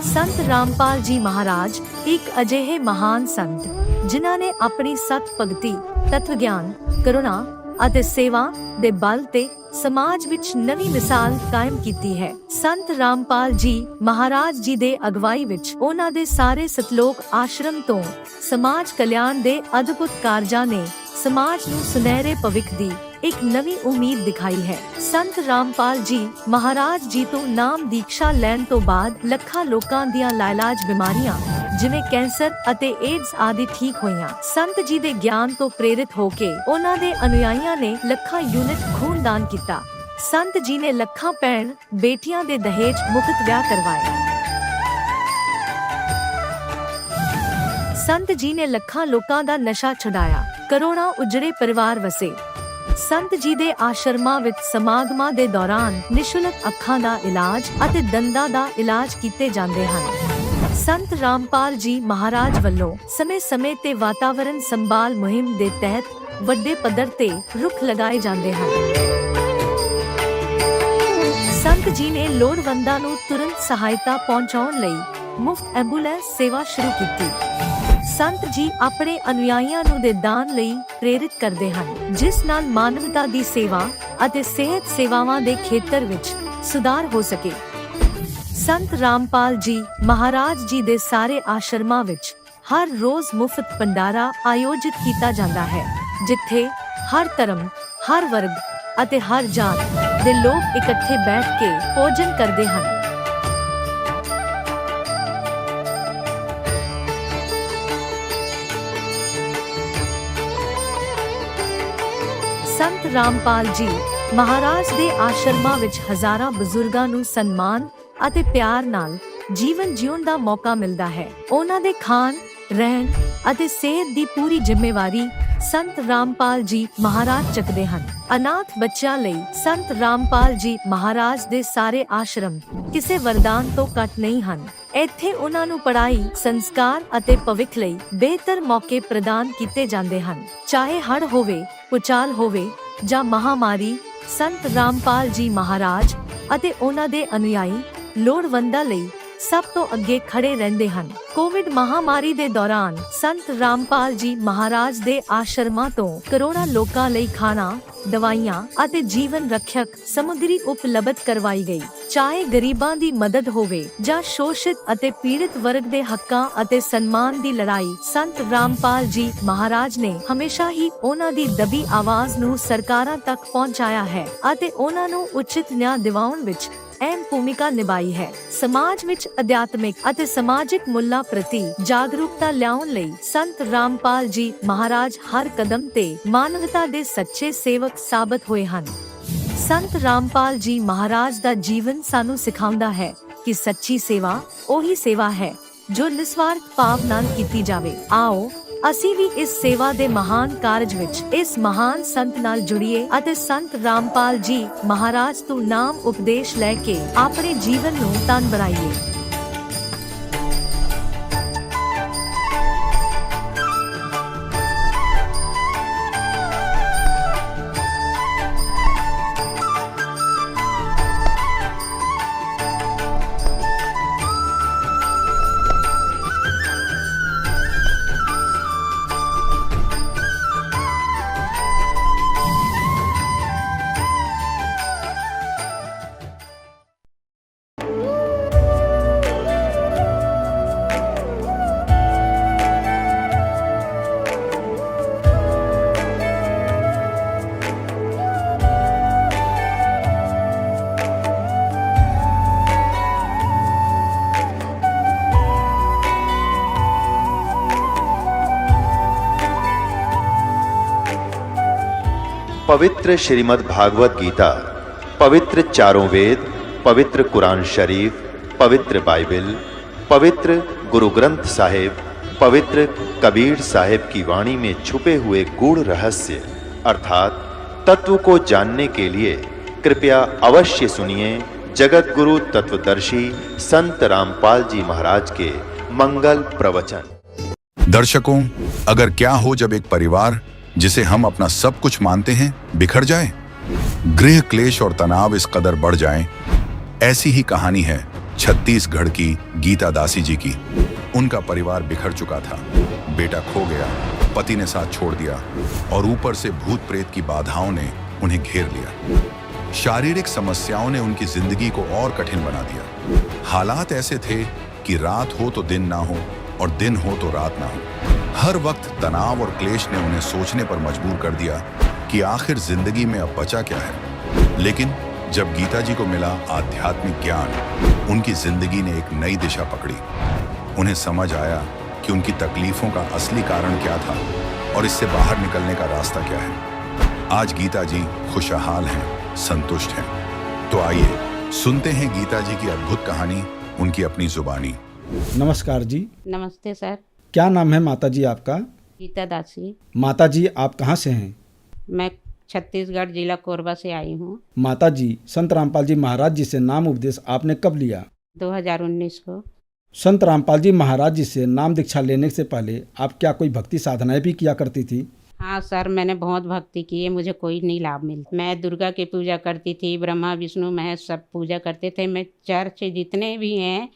ਸੰਤ ਰਾਮਪਾਲ ਜੀ ਮਹਾਰਾਜ ਇੱਕ ਅਜਿਹੇ ਮਹਾਨ ਸੰਤ ਜਿਨ੍ਹਾਂ ਨੇ ਆਪਣੀ ਸਤ ਭਗਤੀ, ਤਤਵ ਗਿਆਨ, ਕਰੁਣਾ ਅਤੇ ਸੇਵਾ ਦੇ ਬਲ ਤੇ ਸਮਾਜ ਵਿੱਚ ਨਵੀਂ ਮਿਸਾਲ ਕਾਇਮ ਕੀਤੀ ਹੈ। ਸੰਤ ਰਾਮਪਾਲ ਜੀ ਮਹਾਰਾਜ ਜੀ ਦੇ ਅਗਵਾਈ ਵਿੱਚ ਉਹਨਾਂ ਦੇ ਸਾਰੇ ਸਤਲੋਕ ਆਸ਼ਰਮ ਤੋਂ ਸਮਾਜ ਕਲਿਆਣ ਦੇ ਅਦਭੁਤ ਕਾਰਜਾਂ ਨੇ ਸਮਾਜ ਨੂੰ ਸੁਨਹਿਰੇ ਭਵਿੱਖ ਦੀ ਇੱਕ ਨਵੀਂ ਉਮੀਦ ਦਿਖਾਈ ਹੈ। ਸੰਤ ਰਾਮਪਾਲ ਜੀ ਮਹਾਰਾਜ ਜੀ ਤੋਂ ਨਾਮ ਦੀਕਸ਼ਾ ਲੈਣ ਤੋਂ ਬਾਅਦ ਲੱਖਾਂ ਲੋਕਾਂ ਦੀਆਂ ਲਾਇਲਾਜ ਬਿਮਾਰੀਆਂ ਜਿਵੇਂ ਕੈਂਸਰ ਅਤੇ ਏਡਜ਼ ਆਦਿ ਠੀਕ ਹੋਈਆਂ। ਸੰਤ ਜੀ ਦੇ ਗਿਆਨ ਤੋਂ ਪ੍ਰੇਰਿਤ ਹੋ ਕੇ ਉਹਨਾਂ ਦੇ ਅਨੁਯਾਈਆਂ ਨੇ ਲੱਖਾਂ ਯੂਨਿਟ ਖੂਨ ਦਾਨ ਕੀਤਾ। ਸੰਤ ਜੀ ਨੇ ਲੱਖਾਂ ਭੈਣ ਬੇਟੀਆਂ ਦੇ ਦਹੇਜ ਮੁਕਤ ਵਿਆਹ ਕਰਵਾਏ। ਸੰਤ ਜੀ ਨੇ ਲੱਖਾਂ ਲੋਕਾਂ ਦਾ ਨਸ਼ਾ ਛੁਡਾਇਆ, ਕਰੋੜਾਂ ਉਜੜੇ ਪਰਿਵਾਰ ਵਸੇ। ਸੰਤ ਜੀ ਦੇ ਆਸ਼ਰਮਾਂ ਵਿੱਚ ਸਮਾਗਮਾਂ ਦੇ ਦੌਰਾਨ ਨਿਸ਼ੁਲਕ ਅੱਖਾਂ ਦਾ ਇਲਾਜ ਅਤੇ ਦੰਦਾਂ ਦਾ ਇਲਾਜ ਕੀਤੇ ਜਾਂਦੇ ਹਨ। ਸੰਤ ਰਾਮਪਾਲ ਜੀ ਮਹਾਰਾਜ ਵੱਲੋਂ ਸਮੇਂ-ਸਮੇਂ ਤੇ ਵਾਤਾਵਰਣ ਸੰਭਾਲ ਮੁਹਿੰਮ ਦੇ ਤਹਿਤ ਵੱਡੇ ਪੱਧਰ ਤੇ ਰੁੱਖ ਲਗਾਏ ਜਾਂਦੇ ਹਨ। ਸੰਤ ਜੀ ਨੇ ਲੋੜਵੰਦਾਂ ਨੂੰ ਤੁਰੰਤ ਸਹਾਇਤਾ ਪਹੁੰਚਾਉਣ ਲਈ ਮੁਫਤ ਐਂਬੂਲੈਂਸ ਸੇਵਾ ਸ਼ੁਰੂ ਕੀਤੀ। ਸੰਤ ਜੀ ਆਪਣੇ ਅਨੁਯਾਈਆਂ ਨੂੰ ਦੇ ਦਾਨ ਲਈ ਪ੍ਰੇਰਿਤ ਕਰਦੇ ਹਨ, ਜਿਸ ਨਾਲ ਮਾਨਵਤਾ ਦੀ ਸੇਵਾ ਅਤੇ ਸਿਹਤ ਸੇਵਾਵਾਂ ਦੇ ਖੇਤਰ ਵਿੱਚ ਸੁਧਾਰ ਹੋ ਸਕੇ। ਸੰਤ ਰਾਮਪਾਲ ਜੀ ਮਹਾਰਾਜ ਜੀ ਦੇ ਸਾਰੇ ਆਸ਼ਰਮਾਂ ਵਿੱਚ ਹਰ ਰੋਜ਼ ਮੁਫਤ ਭੰਡਾਰਾ ਆਯੋਜਿਤ ਕੀਤਾ ਜਾਂਦਾ ਹੈ, ਜਿੱਥੇ ਹਰ ਧਰਮ, ਹਰ ਵਰਗ ਅਤੇ ਹਰ ਜਾਤ ਦੇ ਲੋਕ ਇਕੱਠੇ ਬੈਠ ਕੇ ਭੋਜਨ ਕਰਦੇ ਹਨ। ਸੰਤ ਰਾਮਪਾਲ ਜੀ ਮਹਾਰਾਜ ਦੇ ਆਸ਼ਰਮਾਂ ਵਿੱਚ ਹਜ਼ਾਰਾਂ ਬਜ਼ੁਰਗਾਂ ਨੂੰ ਸਨਮਾਨ ਅਤੇ ਪਿਆਰ ਨਾਲ ਜੀਵਨ ਜਿਉਣ ਦਾ ਮੌਕਾ ਮਿਲਦਾ ਹੈ। ਉਹਨਾਂ ਦੇ ਖਾਣ, ਰਹਿਣ ਅਤੇ ਸਿਹਤ ਦੀ ਪੂਰੀ ਜ਼ਿੰਮੇਵਾਰੀ ਸੰਤ ਰਾਮਪਾਲ ਜੀ ਮਹਾਰਾਜ ਚੱਕਦੇ ਹਨ। ਅਨਾਥ ਬੱਚਿਆਂ ਲਈ ਸੰਤ ਰਾਮਪਾਲ ਜੀ ਮਹਾਰਾਜ ਦੇ ਸਾਰੇ ਆਸ਼ਰਮ ਕਿਸੇ ਵਰਦਾਨ ਤੋਂ ਘੱਟ ਨਹੀਂ ਹਨ। ਇੱਥੇ ਉਹਨਾਂ ਨੂੰ ਪੜ੍ਹਾਈ, ਸੰਸਕਾਰ ਅਤੇ ਭਵਿੱਖ ਲਈ ਬਿਹਤਰ ਮੌਕੇ ਪ੍ਰਦਾਨ ਕੀਤੇ ਜਾਂਦੇ ਹਨ। ਚਾਹੇ ਹੜ੍ਹ ਹੋਵੇ, ਭੂਚਾਲ ਹੋਵੇ ਜਾਂ ਮਹਾਮਾਰੀ, ਸੰਤ ਰਾਮਪਾਲ ਜੀ ਮਹਾਰਾਜ ਅਤੇ ਉਹਨਾਂ ਦੇ ਅਨੁਯਾਈ ਲੋੜਵੰਦਾਂ ਲਈ ਸਭ ਤੋਂ ਅੱਗੇ ਖੜੇ ਰਹਿੰਦੇ ਹਨ। ਕੋਵਿਡ ਮਹਾਮਾਰੀ ਦੇ ਦੌਰਾਨ ਸੰਤ ਰਾਮਪਾਲ ਜੀ ਮਹਾਰਾਜ ਦੇ ਆਸ਼ਰਮਾਂ ਤੋਂ ਕਰੋੜਾਂ ਲੋਕਾਂ ਲਈ ਖਾਣਾ, ਦਵਾਈਆਂ ਅਤੇ ਜੀਵਨ ਰੱਖਿਅਕ ਸਮੱਗਰੀ ਉਪਲਬਧ ਕਰਵਾਈ ਗਈ। ਚਾਹੇ ਗਰੀਬਾਂ ਦੀ ਮਦਦ ਹੋਵੇ ਜਾਂ ਸ਼ੋਸ਼ਿਤ ਅਤੇ ਪੀੜਿਤ ਵਰਗ ਦੇ ਹੱਕਾਂ ਅਤੇ ਸਨਮਾਨ ਦੀ ਲੜਾਈ, ਸੰਤ ਰਾਮਪਾਲ ਜੀ ਮਹਾਰਾਜ ਨੇ ਹਮੇਸ਼ਾ ਹੀ ਉਹਨਾਂ ਦੀ ਦਬੀ ਆਵਾਜ਼ ਨੂੰ ਸਰਕਾਰਾਂ ਤੱਕ ਪਹੁੰਚਾਇਆ ਹੈ ਅਤੇ ਉਹਨਾਂ ਨੂੰ ਉਚਿਤ ਨਿਆਂ ਦਿਵਾਉਣ ਵਿੱਚ ਅਹਿਮ ਭੂਮਿਕਾ ਨਿਭਾਈ ਹੈ। ਸਮਾਜ ਵਿੱਚ ਅਧਿਆਤਮਿਕ ਅਤੇ ਸਮਾਜਿਕ ਮੁੱਲਾਂ ਪ੍ਰਤੀ ਜਾਗਰੂਕਤਾ ਲਿਆਉਣ ਲਈ ਸੰਤ ਰਾਮਪਾਲ ਜੀ ਮਹਾਰਾਜ ਹਰ ਕਦਮ ਤੇ ਮਾਨਵਤਾ ਦੇ ਸੱਚੇ ਸੇਵਕ ਸਾਬਤ ਹੋਏ ਹਨ। ਸੰਤ ਰਾਮਪਾਲ ਜੀ ਮਹਾਰਾਜ ਦਾ ਜੀਵਨ ਸਾਨੂੰ ਸਿਖਾਉਂਦਾ ਹੈ ਕਿ ਸੱਚੀ ਸੇਵਾ ਉਹੀ ਸੇਵਾ ਹੈ ਜੋ ਨਿਸਵਾਰਥ ਭਾਵ ਨਾਲ ਕੀਤੀ ਜਾਵੇ। ਆਓ ਅਸੀਂ ਵੀ ਇਸ ਸੇਵਾ ਦੇ ਮਹਾਨ ਕਾਰਜ ਵਿੱਚ ਇਸ ਮਹਾਨ ਸੰਤ ਨਾਲ ਜੁੜੀਏ ਅਤੇ ਸੰਤ ਰਾਮਪਾਲ ਜੀ ਮਹਾਰਾਜ ਤੋਂ ਨਾਮ ਉਪਦੇਸ਼ ਲੈ ਕੇ ਆਪਣੇ ਜੀਵਨ ਨੂੰ ਧਨ ਬਣਾਈਏ। पवित्र श्रीमद् भागवत गीता, पवित्र चारों वेद, पवित्र कुरान शरीफ, पवित्र बाइबल, पवित्र गुरु ग्रंथ साहिब, पवित्र कबीर साहिब की वाणी में छुपे हुए गूढ़ रहस्य अर्थात तत्व को जानने के लिए कृपया अवश्य सुनिए जगत गुरु तत्वदर्शी संत रामपाल जी महाराज के मंगल प्रवचन। दर्शकों, अगर क्या हो जब एक परिवार जिसे हम अपना सब कुछ मानते हैं बिखर जाए, गृह क्लेश और तनाव इस कदर बढ़ जाएं, ऐसी ही कहानी है छत्तीसगढ़ की गीता दासी जी की। उनका परिवार बिखर चुका था, बेटा खो गया, पति ने साथ छोड़ दिया और ऊपर से भूत प्रेत की बाधाओं ने उन्हें घेर लिया। शारीरिक समस्याओं ने उनकी जिंदगी को और कठिन बना दिया। हालात ऐसे थे कि रात हो तो दिन ना हो और दिन हो तो रात ना हो। हर वक्त तनाव और क्लेश ने उन्हें सोचने पर मजबूर कर दिया कि आखिर जिंदगी में अब बचा क्या है। लेकिन जब गीता जी को मिला आध्यात्मिक ज्ञान, उनकी जिंदगी ने एक नई दिशा पकड़ी। उन्हें समझ आया कि उनकी तकलीफों का असली कारण क्या था और इससे बाहर निकलने का रास्ता क्या है। आज गीता जी खुशहाल हैं, संतुष्ट हैं। तो आइए सुनते हैं गीता जी की अद्भुत कहानी, उनकी अपनी जुबानी। नमस्कार जी। नमस्ते सर। क्या नाम है माता जी आपका? गीता दासी। माता जी आप कहाँ से हैं? मैं छत्तीसगढ़ जिला कोरबा से आई हूँ। माता जी, संत रामपाल जी महाराज जी से नाम उपदेश आपने कब लिया? 2019 को। संत रामपाल जी महाराज जी से नाम दीक्षा लेने से पहले आप क्या कोई भक्ति साधनाएं भी किया करती थी? हाँ सर, मैंने बहुत भक्ति की है, मुझे कोई नहीं लाभ मिलता। मैं दुर्गा की पूजा करती थी, ब्रह्मा विष्णु महेश सब पूजा करते थे। मैं चर्च जितने भी हैं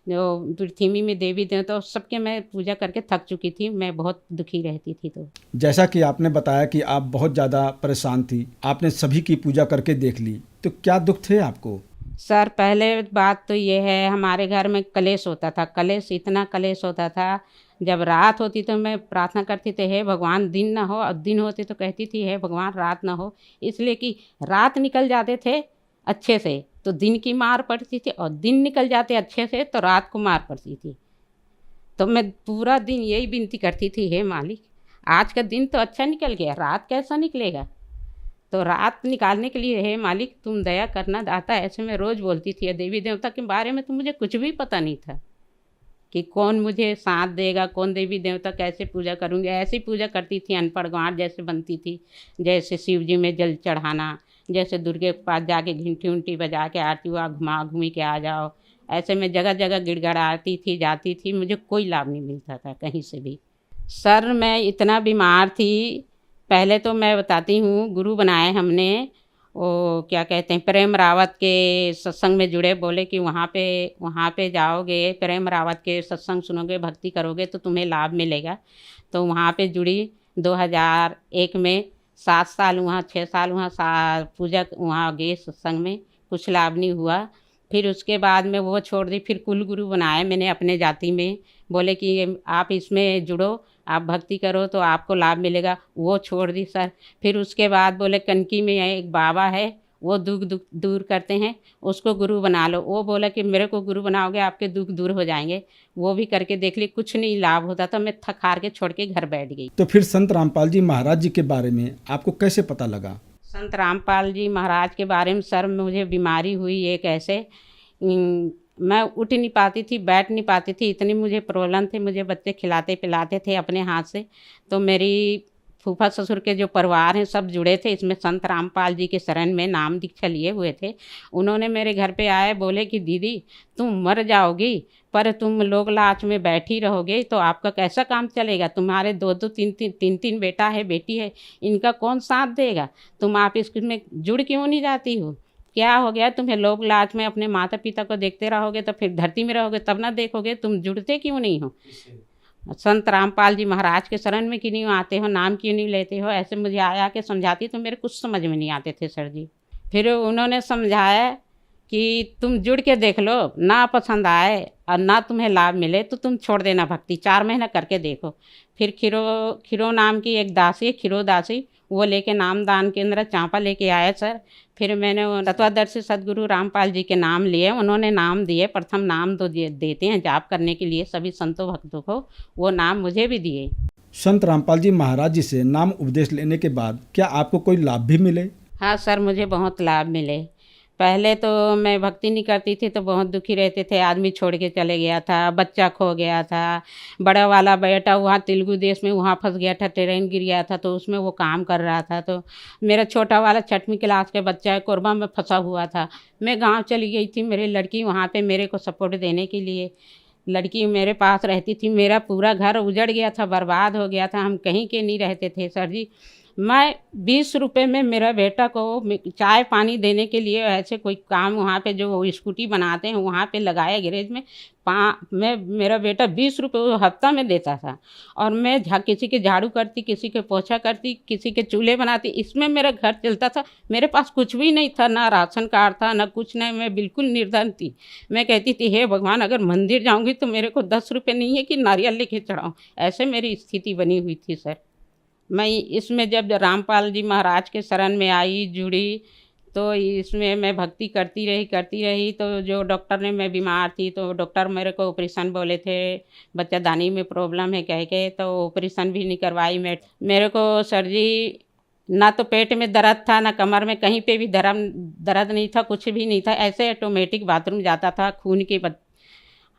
जो पृथ्वी में देवी देवता तो सबके मैं पूजा करके थक चुकी थी। मैं बहुत दुखी रहती थी। तो जैसा कि आपने बताया कि आप बहुत ज़्यादा परेशान थी, आपने सभी की पूजा करके देख ली, तो क्या दुख थे आपको? सर पहले बात तो ये है, हमारे घर में कलेश होता था। कलेश इतना कलेश होता था, जब रात होती तो मैं प्रार्थना करती थी, हे भगवान दिन ना हो, और दिन होते तो कहती थी हे भगवान रात ना हो। इसलिए कि रात निकल जाते थे अच्छे से तो दिन की मार पड़ती थी, और दिन निकल जाते अच्छे से तो रात को मार पड़ती थी। तो मैं पूरा दिन यही विनती करती थी, हे मालिक आज का दिन तो अच्छा निकल गया, रात कैसा निकलेगा। तो रात निकालने के लिए हे मालिक तुम दया करना दाता, ऐसे मैं रोज़ बोलती थी। देवी देवता के बारे में तो मुझे कुछ भी पता नहीं था कि कौन मुझे साथ देगा, कौन देवी देवता कैसे पूजा करूँगी। ऐसी पूजा करती थी, अनपढ़ गाँठ जैसे बनती थी। जैसे शिव जी में जल चढ़ाना, जैसे दुर्गे के पास जाके घंटी उंटी बजा के आरती हुआ घुमा घूमी के आ जाओ। ऐसे में जगह जगह गिड़गड़ाती थी, जाती थी, मुझे कोई लाभ नहीं मिलता था कहीं से भी। सर मैं इतना बीमार थी, पहले तो मैं बताती हूँ, गुरु बनाए हमने, वो क्या कहते हैं प्रेम रावत के सत्संग में जुड़े। बोले कि वहाँ पे जाओगे, प्रेम रावत के सत्संग सुनोगे, भक्ति करोगे तो तुम्हें लाभ मिलेगा। तो वहाँ पे जुड़ी 2001 में। 7 साल वहाँ, 6 साल वहाँ पूजा वहाँ गए सत्संग में, कुछ लाभ नहीं हुआ। फिर उसके बाद में वो छोड़ दी। फिर कुल गुरु बनाए मैंने अपने जाति में। बोले कि आप इसमें जुड़ो, आप भक्ति करो तो आपको लाभ मिलेगा। वो छोड़ दी सर। फिर उसके बाद बोले कनकी में एक बाबा है, वो दुख दूर करते हैं, उसको गुरु बना लो। वो बोला कि मेरे को गुरु बनाओगे आपके दुख दूर हो जाएंगे। वो भी करके देख ली, कुछ नहीं लाभ होता था। मैं थक हार के छोड़ के घर बैठ गई। तो फिर संत रामपाल जी महाराज जी के बारे में आपको कैसे पता लगा? संत रामपाल जी महाराज के बारे में सर मुझे बीमारी हुई एक ऐसे, मैं उठ नहीं पाती थी, बैठ नहीं पाती थी, इतनी मुझे प्रॉब्लम थी। मुझे बच्चे खिलाते पिलाते थे अपने हाथ से। तो मेरी फूफा ससुर के जो परिवार हैं सब जुड़े थे इसमें, संत रामपाल जी के शरण में नाम दीक्षा लिए हुए थे। उन्होंने मेरे घर पे आए, बोले कि दीदी तुम मर जाओगी पर तुम लोग लाच में बैठी रहोगे तो आपका कैसा काम चलेगा। तुम्हारे 2-2 3-3 बेटा है, बेटी है, इनका कौन साथ देगा। तुम आप इसमें जुड़ क्यों नहीं जाती हो, क्या हो गया तुम्हें। लोग लाच में अपने माता पिता को देखते रहोगे तो फिर धरती में रहोगे तब ना देखोगे, तुम जुड़ते क्यों नहीं हो। संत रामपाल जी महाराज के शरण में क्यों नहीं आते हो, नाम क्यों नहीं लेते हो। ऐसे मुझे आया के समझाती तो मेरे कुछ समझ में नहीं आते थे सर जी। फिर उन्होंने समझाया कि तुम जुड़ के देख लो, ना पसंद आए और ना तुम्हें लाभ मिले तो तुम छोड़ देना भक्ति, 4 महीना करके देखो। फिर खिरो नाम की एक दासी, खिरो दासी, वो लेके नाम दान केंद्र चांपा लेके आए सर। फिर मैंने तत्वदर्शी सदगुरु रामपाल जी के नाम लिए, उन्होंने नाम दिए। प्रथम नाम तो देते हैं जाप करने के लिए सभी संतों भक्तों को, वो नाम मुझे भी दिए। संत रामपाल जी महाराज जी से नाम उपदेश लेने के बाद क्या आपको कोई लाभ भी मिले? हाँ सर, मुझे बहुत लाभ मिले। पहले तो मैं भक्ति नहीं करती थी तो बहुत दुखी रहते थे। आदमी छोड़ के चले गया था, बच्चा खो गया था, बड़ा वाला बेटा वहाँ तेलुगु देश में वहाँ फंस गया था, ट्रेन गिर गया था तो उसमें वो काम कर रहा था। तो मेरा छोटा वाला 6वीं क्लास का बच्चा है, कोरबा में फंसा हुआ था। मैं गाँव चली गई थी, मेरी लड़की वहाँ पर मेरे को सपोर्ट देने के लिए लड़की मेरे पास रहती थी। मेरा पूरा घर उजड़ गया था, बर्बाद हो गया था, हम कहीं के नहीं रहते थे सर जी। मैं 20 रुपए में मेरा बेटा को चाय पानी देने के लिए ऐसे कोई काम वहाँ पे जो स्कूटी बनाते हैं वहाँ पे लगाया गैरेज में मैं मेरा बेटा 20 रुपये वो हफ्ता में देता था। और मैं किसी के झाड़ू करती, किसी के पोछा करती, किसी के चूल्हे बनाती, इसमें मेरा घर चलता था। मेरे पास कुछ भी नहीं था, ना राशन कार्ड था, ना कुछ नहीं, मैं बिल्कुल निर्धन थी। मैं कहती थी हे भगवान, अगर मंदिर जाऊँगी तो मेरे को 10 रुपये नहीं है कि नारियल लेके चढ़ाऊँ, ऐसे मेरी स्थिति बनी हुई थी सर। मैं इसमें जब रामपाल जी महाराज के शरण में आई, जुड़ी, तो इसमें मैं भक्ति करती रही। तो जो डॉक्टर ने, मैं बीमार थी तो डॉक्टर मेरे को ऑपरेशन बोले थे, बच्चादानी में प्रॉब्लम है कह के, तो ऑपरेशन भी नहीं करवाई। मेरे को सर जी ना तो पेट में दर्द था, ना कमर में, कहीं पे भी दर्द नहीं था, कुछ भी नहीं था। ऐसे ऑटोमेटिक बाथरूम जाता था खून के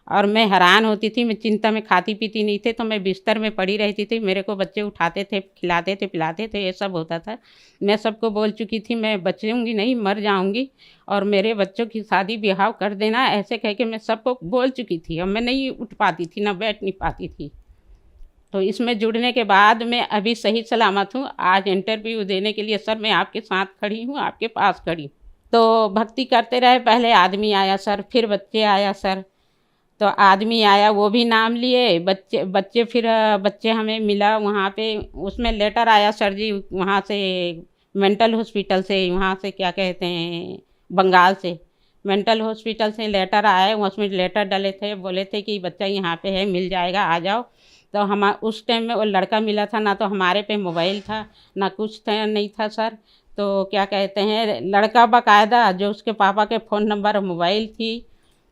और मैं हैरान होती थी। मैं चिंता में खाती पीती नहीं थी, तो मैं बिस्तर में पड़ी रहती थी। मेरे को बच्चे उठाते थे, खिलाते थे, पिलाते थे, ये सब होता था। मैं सबको बोल चुकी थी मैं बचूंगी नहीं, मर जाऊंगी, और मेरे बच्चों की शादी ब्याह कर देना, ऐसे कह के मैं सबको बोल चुकी थी। और मैं नहीं उठ पाती थी, ना बैठ नहीं पाती थी। तो इसमें जुड़ने के बाद मैं अभी सही सलामत हूँ। आज इंटरव्यू देने के लिए सर मैं आपके साथ खड़ी हूँ, आपके पास खड़ी। तो भक्ति करते रहे, पहले आदमी आया सर, फिर बच्चे आया सर। तो आदमी आया, वो भी नाम लिए, बच्चे फिर बच्चे हमें मिला वहाँ पे। उसमें लेटर आया सर जी वहाँ से, मेंटल हॉस्पिटल से, वहाँ से क्या कहते हैं, बंगाल से मेंटल हॉस्पिटल से लेटर आए। उसमें लेटर डाले थे, बोले थे कि बच्चा यहाँ पे है, मिल जाएगा, आ जाओ। तो हम उस टाइम में वो लड़का मिला था, ना तो हमारे पे मोबाइल था, ना कुछ था, नहीं था सर। तो क्या कहते हैं, लड़का बाकायदा जो उसके पापा के फ़ोन नंबर, मोबाइल थी,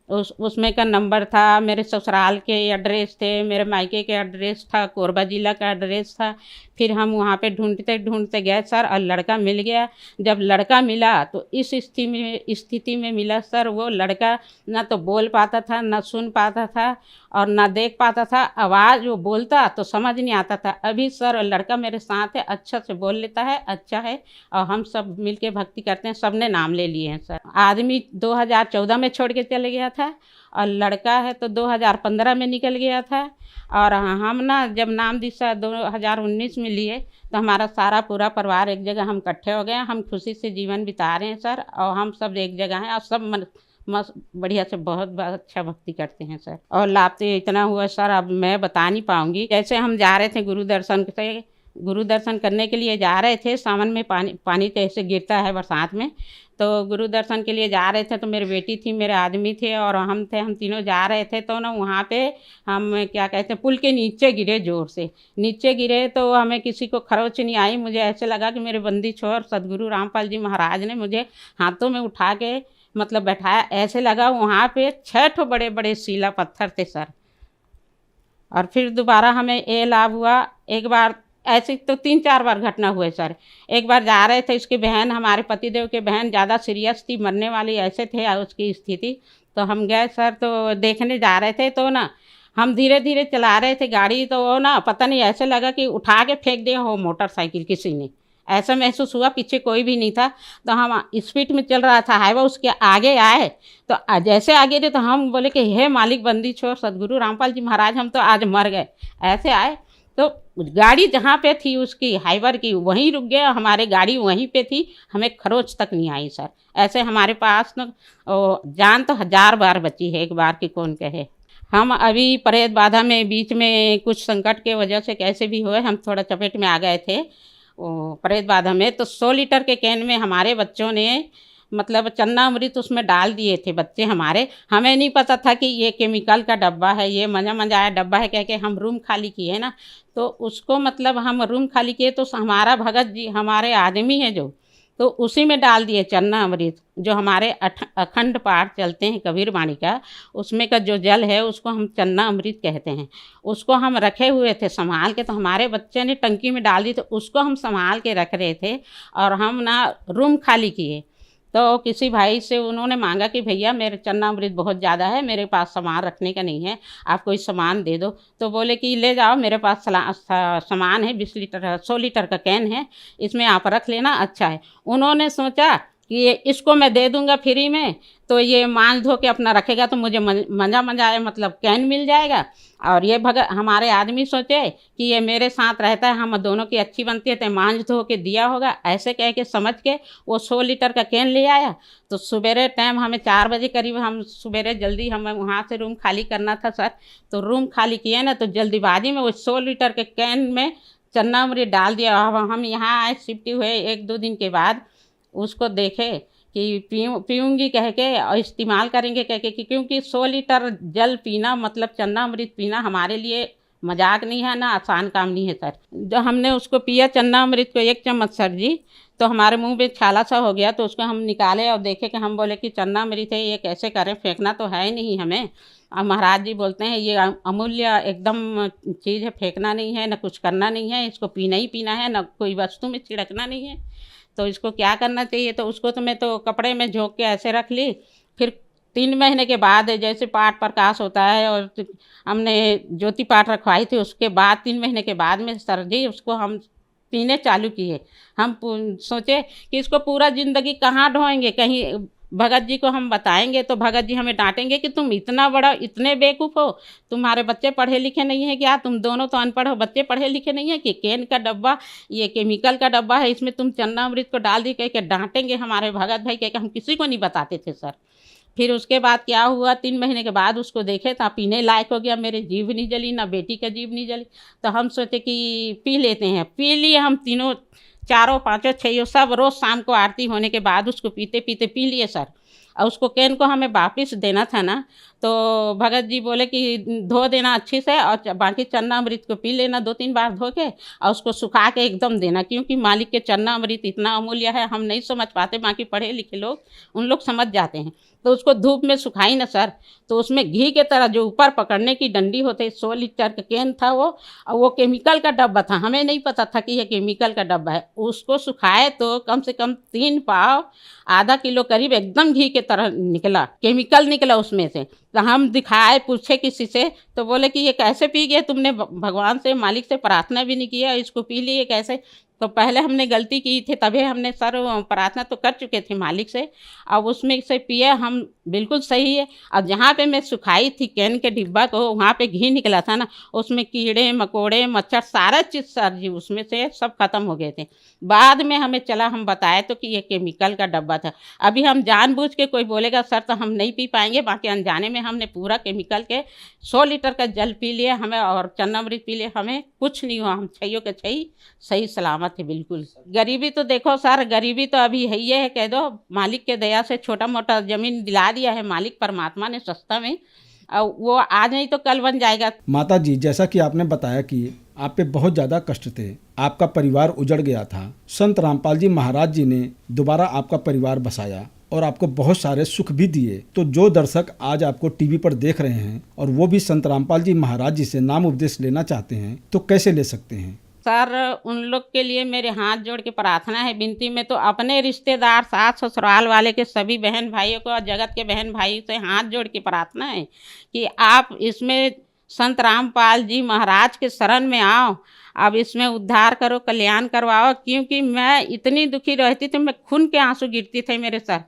उसमें का नंबर था, मेरे ससुराल के एड्रेस थे, मेरे मायके के एड्रेस था, कोरबा ज़िला का एड्रेस था। फिर हम वहाँ पे ढूंढते गए सर, और लड़का मिल गया। जब लड़का मिला तो इस स्थिति में मिला सर। वो लड़का ना तो बोल पाता था, ना सुन पाता था, और ना देख पाता था। आवाज़ वो बोलता तो समझ नहीं आता था। अभी सर लड़का मेरे साथ है, अच्छा से बोल लेता है, अच्छा है, और हम सब मिल के भक्ति करते हैं। सब ने नाम ले लिए हैं सर। आदमी 2014 में छोड़ के चले गया था, और लड़का है तो 2015 में निकल गया था। और हम ना जब नाम दिशा 2019 में लिए, तो हमारा सारा पूरा परिवार एक जगह हम इकट्ठे हो गए। हम खुशी से जीवन बिता रहे हैं सर, और हम सब एक जगह हैं, और सब मस्त बढ़िया से बहुत अच्छा भक्ति करते हैं सर। और लाभ तो इतना हुआ सर, अब मैं बता नहीं पाऊँगी। जैसे हम जा रहे थे गुरु दर्शन करने के लिए जा रहे थे, सावन में पानी कैसे गिरता है बरसात में, तो गुरु दर्शन के लिए जा रहे थे। तो मेरी बेटी थी, मेरे आदमी थे, और हम तीनों जा रहे थे। तो ना वहाँ पे हम क्या कहते हैं, पुल के नीचे गिरे, ज़ोर से नीचे गिरे। तो हमें किसी को खरोच नहीं आई। मुझे ऐसे लगा कि मेरे बंदी छोर सदगुरु रामपाल जी महाराज ने मुझे हाथों में उठा के मतलब बैठाया। ऐसे लगा वहाँ पे 6 बड़े बड़े सीला पत्थर थे सर। और फिर दोबारा हमें ये लाभ हुआ, एक बार ऐसे तो 3-4 बार घटना हुए सर। एक बार जा रहे थे, इसकी बहन, हमारे पतिदेव की बहन ज़्यादा सीरियस थी, मरने वाली ऐसे थे उसकी स्थिति। तो हम गए सर, तो देखने जा रहे थे। तो ना हम धीरे धीरे चला रहे थे गाड़ी, तो वो ना पता नहीं ऐसे लगा कि उठा के फेंक दिया हो मोटरसाइकिल किसी ने, ऐसा महसूस हुआ। पीछे कोई भी नहीं था। तो हम स्पीड में चल रहा था हाईवे, उसके आगे आए। तो जैसे आगे थे तो हम बोले कि हे मालिक बंदी छोड़ सदगुरु रामपाल जी महाराज, हम तो आज मर गए। ऐसे आए तो गाड़ी जहाँ पे थी उसकी हाईवर की, वहीं रुक गया। हमारे गाड़ी वहीं पे थी, हमें खरोच तक नहीं आई सर। ऐसे हमारे पास न जान तो 1000 बार बची है, एक बार की कौन कहे। हम अभी परेद बाधा में बीच में कुछ संकट के वजह से कैसे भी हुए, हम थोड़ा चपेट में आ गए थे परेद बाधा में। तो 100 लीटर के कैन में हमारे बच्चों ने मतलब चन्ना अमृत उसमें डाल दिए थे बच्चे हमारे। हमें नहीं पता था कि ये केमिकल का डब्बा है, ये मजा आया डब्बा है कह के हम रूम खाली किए ना। तो उसको मतलब हम रूम खाली किए, तो हमारा भगत जी हमारे आदमी है जो, तो उसी में डाल दिए चन्ना अमृत। जो हमारे अखंड पाठ चलते हैं कबीर वाणी का, उसमें का जो जल है उसको हम चन्ना अमृत कहते हैं। उसको हम रखे हुए थे संभाल के। तो हमारे बच्चे ने टंकी में डाल दी, तो उसको हम संभाल के रख रहे थे। और हम ना रूम खाली किए, तो किसी भाई से उन्होंने मांगा कि भैया मेरे चन्ना अमृत बहुत ज़्यादा है, मेरे पास सामान रखने का नहीं है, आप कोई सामान दे दो। तो बोले कि ले जाओ, मेरे पास सामान है, 20 लीटर 100 लीटर का कैन है, इसमें आप रख लेना, अच्छा है। उन्होंने सोचा कि ये इसको मैं दे दूंगा फ्री में, तो ये मांझ धो के अपना रखेगा तो मुझे मजा आए, मतलब कैन मिल जाएगा। और ये भगत हमारे आदमी सोचे कि ये मेरे साथ रहता है, हम दोनों की अच्छी बनती है, तो मांझ धो के दिया होगा, ऐसे कह के समझ के वो 100 लीटर का कैन ले आया। तो सवेरे टाइम हमें 4 बजे करीब, हम सवेरे जल्दी हमें वहाँ से रूम खाली करना था सर, तो रूम खाली किए ना, तो जल्दीबाजी में वो 100 लीटर के कैन में चन्ना अमृत डाल दिया। अब हम यहाँ आए शिफ्ट हुए 1-2 दिन के बाद, उसको देखे कि पीऊँगी कह के और इस्तेमाल करेंगे कह के, क्योंकि 100 लीटर जल पीना मतलब चन्ना अमृत पीना हमारे लिए मजाक नहीं है ना, आसान काम नहीं है सर। जब हमने उसको पिया चन्ना अमृत को 1 चम्मच सर जी, तो हमारे मुंह में छाला सा हो गया। तो उसको हम निकाले और देखे कि हम बोले कि चन्ना अमृत है, ये कैसे करें, फेंकना तो है नहीं हमें। अब महाराज जी बोलते हैं ये अमूल्य एकदम चीज़ है, फेंकना नहीं है, ना कुछ करना नहीं है, इसको पीना ही पीना है, ना कोई वस्तु में छिड़कना नहीं है। तो इसको क्या करना चाहिए, तो उसको तो मैं तो कपड़े में झोंक के ऐसे रख ली। फिर 3 महीने के बाद जैसे पाठ प्रकाश होता है और हमने ज्योति पाठ रखवाई थी, उसके बाद 3 महीने के बाद में सर जी उसको हम पीने चालू किए। हम सोचे कि इसको पूरा ज़िंदगी कहाँ ढोएंगे, कहीं भगत जी को हम बताएंगे तो भगत जी हमें डांटेंगे कि तुम इतना बड़ा, इतने बेवकूफ़ हो, तुम्हारे बच्चे पढ़े लिखे नहीं है क्या, तुम दोनों तो अनपढ़ हो, बच्चे पढ़े लिखे नहीं है कि कैन का डब्बा, ये केमिकल का डब्बा है, इसमें तुम चन्ना अमृत को डाल दी कह के डांटेंगे हमारे भगत भाई कह के। हम किसी को नहीं बताते थे सर। फिर उसके बाद क्या हुआ, 3 महीने के बाद उसको देखे तो पीने लायक हो गया, मेरे जीभ नहीं जली, ना बेटी का जीभ नहीं जली। तो हम सोचे कि पी लेते हैं, पी लिए हम तीनों, चारों पाँचों छइयों सब रोज़ शाम को आरती होने के बाद उसको पीते पीते पी लिए सर। और उसको कैन को हमें वापस देना था ना, तो भगत जी बोले कि धो देना अच्छी से और बाकी चन्ना अमृत को पी लेना 2-3 बार धो के, और उसको सुखा के एकदम देना, क्योंकि मालिक के चन्ना अमृत इतना अमूल्य है, हम नहीं समझ पाते, बाकी पढ़े लिखे लोग उन लोग समझ जाते हैं। तो उसको धूप में सुखाई ना सर, तो उसमें घी के तरह जो ऊपर पकड़ने की डंडी होती, 100 लीटर का कैन था वो, और वो केमिकल का डब्बा था, हमें नहीं पता था कि ये केमिकल का डब्बा है। उसको सुखाए तो कम से कम 3 पाव, आधा किलो करीब एकदम घी के तरह निकला, केमिकल निकला उसमें से। तो हम दिखाए, पूछे किसी से, तो बोले कि ये कैसे पी गए, तुमने भगवान से, मालिक से प्रार्थना भी नहीं किया, इसको पी लिए कैसे। तो पहले हमने गलती की थी, तभी हमने सर प्रार्थना तो कर चुके थे मालिक से, अब उसमें से पिए हम, बिल्कुल सही है। और जहाँ पे मैं सुखाई थी कैन के डिब्बा को, वहाँ पे घी निकला था ना, उसमें कीड़े मकोड़े मच्छर सारा चीज़ सर जी उसमें से सब खत्म हो गए थे। बाद में हमें चला, हम बताए तो कि ये केमिकल का डब्बा था। अभी हम जानबूझ के कोई बोलेगा सर तो हम नहीं पी पाएंगे, बाकी अनजाने में हमने पूरा केमिकल के 100 लीटर का जल पी लिया हमें, और चन्ना अमृत पी लिया, हमें कुछ नहीं हुआ, हम छइयों के छई सही सलामत थे बिल्कुल। गरीबी तो देखो सर, गरीबी तो अभी है ही है, कह दो मालिक के दया से छोटा मोटा ज़मीन दिला दिया है मालिक परमात्मा ने सस्ता में, और वो आज नहीं तो कल बन जाएगा। माता जी, जैसा कि आपने बताया कि आप पे बहुत ज़्यादा कष्ट थे, आपका परिवार उजड़ गया था, संत रामपाल जी महाराज जी ने दोबारा आपका परिवार बसाया और आपको बहुत सारे सुख भी दिए। तो जो दर्शक आज आपको टीवी पर देख रहे हैं और वो भी संत रामपाल जी महाराज जी से नाम उपदेश लेना चाहते हैं, तो कैसे ले सकते हैं? सर उन लोग के लिए मेरे हाथ जोड़ के प्रार्थना है, विनती में तो अपने रिश्तेदार, सास ससुराल वाले के सभी बहन भाइयों को और जगत के बहन भाई से हाथ जोड़ के प्रार्थना है कि आप इसमें संत रामपाल जी महाराज के शरण में आओ, अब इसमें उद्धार करो, कल्याण करवाओ। क्योंकि मैं इतनी दुखी रहती थी, मैं खून के आंसू गिरती थे मेरे सर।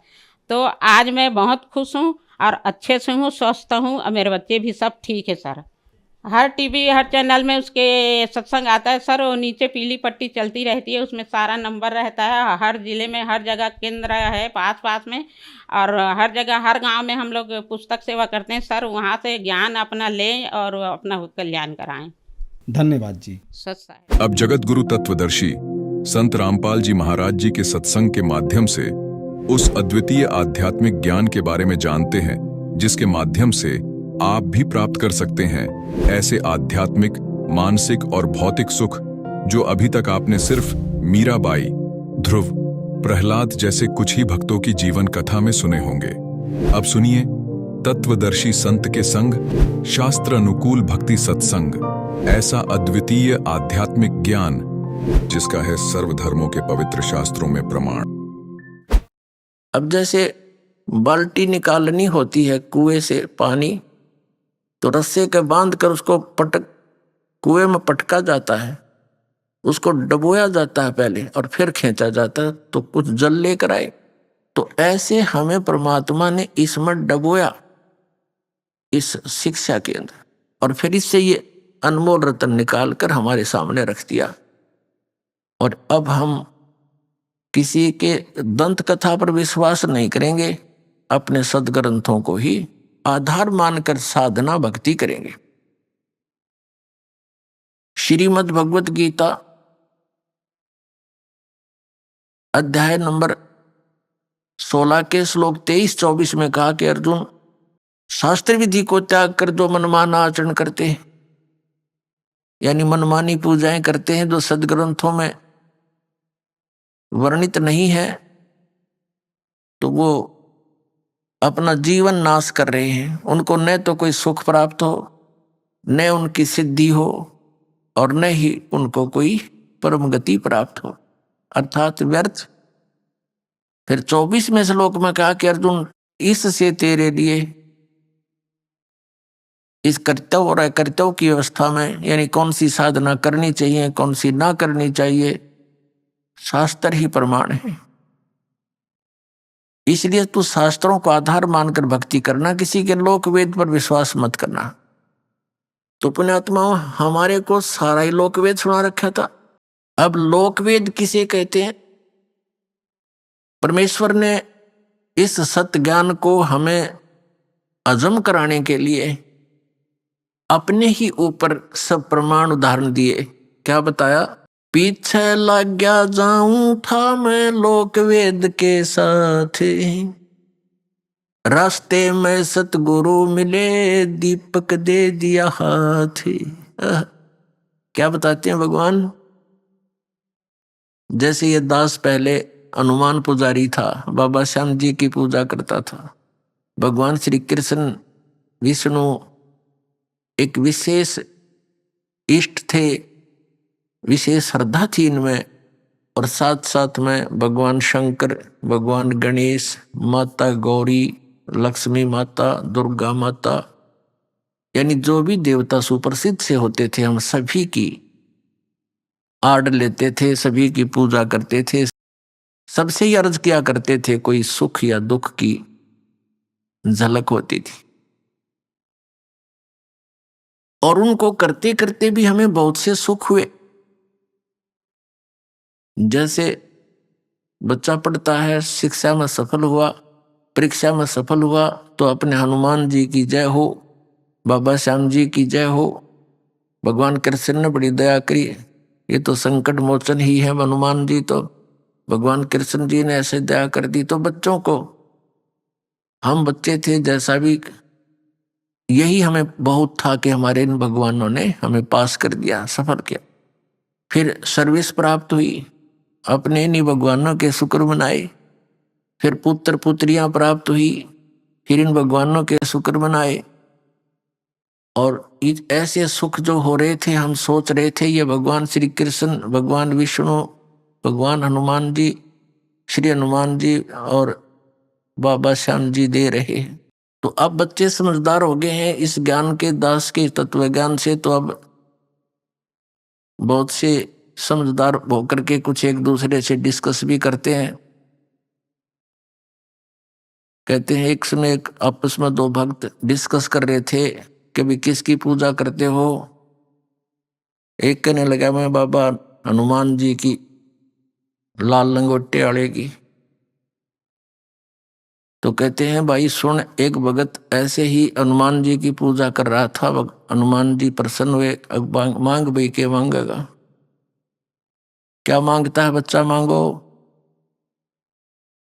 तो आज मैं बहुत खुश हूँ और अच्छे से हूँ, स्वस्थ हूँ, और मेरे बच्चे भी सब ठीक है सर। हर टीवी हर चैनल में उसके सत्संग आता है सर, वो नीचे पीली पट्टी चलती रहती है, उसमें सारा नंबर रहता है। हर ज़िले में हर जगह केंद्र है पास पास में, और हर जगह हर गांव में हम लोग पुस्तक सेवा करते हैं सर, वहाँ से ज्ञान अपना लें और अपना कल्याण कराएं। धन्यवाद जी। सत्संग। अब जगत गुरु तत्वदर्शी संत रामपाल जी महाराज जी के सत्संग के माध्यम से उस अद्वितीय आध्यात्मिक ज्ञान के बारे में जानते हैं, जिसके माध्यम से आप भी प्राप्त कर सकते हैं ऐसे आध्यात्मिक, मानसिक और भौतिक सुख जो अभी तक आपने सिर्फ मीराबाई, ध्रुव, प्रहलाद जैसे कुछ ही भक्तों की जीवन कथा में सुने होंगे। अब सुनिए तत्वदर्शी संत के संग शास्त्र अनुकूल भक्ति सत्संग, ऐसा अद्वितीय आध्यात्मिक ज्ञान जिसका है सर्वधर्मों के पवित्र शास्त्रों में प्रमाण। अब जैसे बाल्टी निकालनी होती है कुएं से पानी, तो रस्से के बांध कर उसको कुएं में पटका जाता है, उसको डबोया जाता है पहले और फिर खींचा जाता है। तो कुछ जल लेकर आए तो ऐसे हमें परमात्मा ने इसमें डबोया, इस शिक्षा के अंदर, और फिर इससे ये अनमोल रतन निकाल कर हमारे सामने रख दिया। और अब हम किसी के दंत कथा पर विश्वास नहीं करेंगे, अपने सदग्रंथों को ही आधार मानकर साधना भक्ति करेंगे। श्रीमद् भगवत गीता अध्याय नंबर 16 के श्लोक 23-24 में कहा कि अर्जुन, शास्त्र विधि को त्याग कर जो मनमाना आचरण करते हैं, यानी मनमानी पूजाएं करते हैं जो सदग्रंथों में वर्णित नहीं है, तो वो अपना जीवन नाश कर रहे हैं। उनको न तो कोई सुख प्राप्त हो, न उनकी सिद्धि हो, और न ही उनको कोई परम गति प्राप्त हो, अर्थात व्यर्थ। फिर 24वें श्लोक में कहा कि अर्जुन, इससे तेरे लिए इस कर्तव्य और अकर्तव्य की अवस्था में, यानी कौन सी साधना करनी चाहिए कौन सी ना करनी चाहिए, शास्त्र ही प्रमाण है। इसलिए तू शास्त्रों को आधार मानकर भक्ति करना, किसी के लोक वेद पर विश्वास मत करना। तो पुण्यात्माओं, हमारे को सारा ही लोक वेद सुना रखा था। अब लोक वेद किसे कहते हैं? परमेश्वर ने इस सत्य ज्ञान को हमें अजम कराने के लिए अपने ही ऊपर सब प्रमाण उदाहरण दिए। क्या बताया? पीछे लग गया जाऊं था मैं लोक वेद के साथ, रास्ते में सतगुरु मिले दीपक दे दिया हाथ। क्या बताते हैं भगवान? जैसे ये दास पहले हनुमान पुजारी था, बाबा श्याम जी की पूजा करता था। भगवान श्री कृष्ण विष्णु एक विशेष इष्ट थे, विशेष श्रद्धा थी इनमें, और साथ साथ में भगवान शंकर, भगवान गणेश, माता गौरी, लक्ष्मी माता, दुर्गा माता, यानी जो भी देवता सुप्रसिद्ध से होते थे, हम सभी की आड़ लेते थे, सभी की पूजा करते थे, सबसे ही अर्ज किया करते थे, कोई सुख या दुख की झलक होती थी। और उनको करते करते भी हमें बहुत से सुख हुए। जैसे बच्चा पढ़ता है, शिक्षा में सफल हुआ, परीक्षा में सफल हुआ, तो अपने हनुमान जी की जय हो, बाबा श्याम जी की जय हो, भगवान कृष्ण ने बड़ी दया करी, ये तो संकट मोचन ही है हनुमान जी, तो भगवान कृष्ण जी ने ऐसे दया कर दी। तो बच्चों को, हम बच्चे थे जैसा भी, यही हमें बहुत था कि हमारे इन भगवानों ने हमें पास कर दिया, सफल किया। फिर सर्विस प्राप्त हुई, अपने इन्हीं भगवानों के शुक्र मनाए। फिर पुत्र पुत्रियां प्राप्त हुई, फिर इन भगवानों के शुक्र मनाए। और ऐसे सुख जो हो रहे थे, हम सोच रहे थे ये भगवान श्री कृष्ण, भगवान विष्णु, भगवान हनुमान जी, श्री हनुमान जी और बाबा श्याम जी दे रहे हैं। तो अब बच्चे समझदार हो गए हैं इस ज्ञान के, दास के तत्व ज्ञान से। तो अब बहुत से समझदार होकर के कुछ एक दूसरे से डिस्कस भी करते हैं। कहते हैं एक समय एक आपस में दो भक्त डिस्कस कर रहे थे कि भी किसकी पूजा करते हो। एक कहने लगा मैं बाबा हनुमान जी की, लाल लंगोटे वाले की। तो कहते हैं भाई सुन, एक भगत ऐसे ही हनुमान जी की पूजा कर रहा था, हनुमान जी प्रसन्न हुए, अब मांग भाई के मांगेगा। क्या मांगता है बच्चा? मांगो।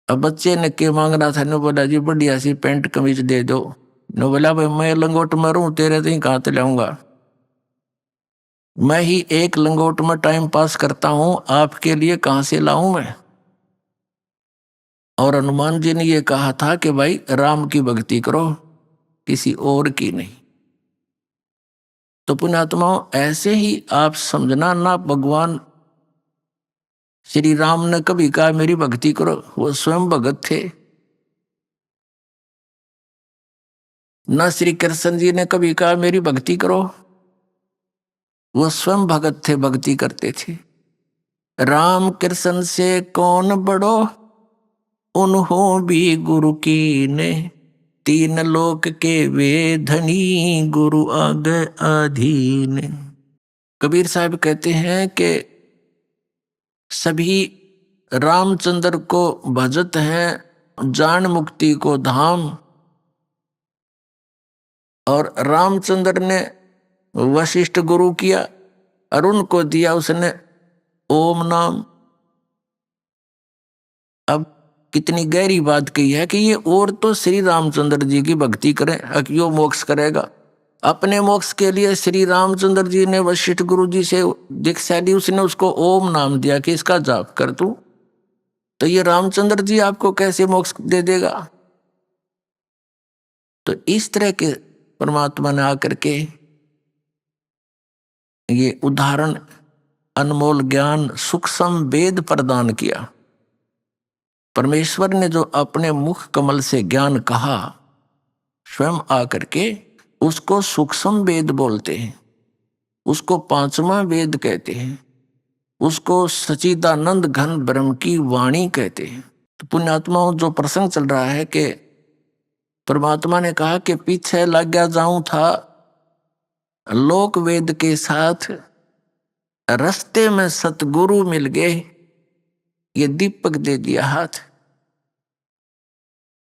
अब बच्चे ने के मांग रहा था, ने बोला जी बढ़िया सी पैंट कमीज दे दो। ने बोला भाई मैं लंगोट मरूं, तेरे तो कहाँ से लाऊंगा, मैं ही एक लंगोट में टाइम पास करता हूं, आपके लिए कहां से लाऊं मैं। और हनुमान जी ने ये कहा था कि भाई राम की भक्ति करो, किसी और की नहीं। तो पुण्यात्माओं, ऐसे ही आप समझना ना, भगवान श्री राम ने कभी कहा मेरी भक्ति करो, वो स्वयं भगत थे। ना श्री कृष्ण जी ने कभी कहा मेरी भक्ति करो, वो स्वयं भगत थे, भक्ति करते थे। राम कृष्ण से कौन बड़ो, उन्हों भी गुरु की ने, तीन लोक के वे धनी, गुरु आगे अधीन। कबीर साहब कहते हैं कि सभी रामचंद्र को भजत हैं, जान मुक्ति को धाम। और रामचंद्र ने वशिष्ठ गुरु किया और उनको दिया उसने ओम नाम। अब कितनी गहरी बात कही है कि ये और तो श्री रामचंद्र जी की भक्ति करें अकियो मोक्ष करेगा। अपने मोक्ष के लिए श्री रामचंद्र जी ने वशिष्ठ गुरु जी से दीक्षा ली, उसने उसको ओम नाम दिया कि इसका जाप कर तू, तो ये रामचंद्र जी आपको कैसे मोक्ष दे देगा। तो इस तरह के परमात्मा ने आकर के ये उदाहरण, अनमोल ज्ञान, सूक्ष्म वेद प्रदान किया। परमेश्वर ने जो अपने मुख कमल से ज्ञान कहा, स्वयं आकर के उसको सूक्ष्म वेद बोलते हैं, उसको पांचवा वेद कहते हैं, उसको सच्चिदानंद घन ब्रह्म की वाणी कहते हैं। तो पुण्यात्माओं, जो प्रसंग चल रहा है कि परमात्मा ने कहा कि पीछे लग गया जाऊं था लोक वेद के साथ, रास्ते में सतगुरु मिल गए, ये दीपक दे दिया हाथ।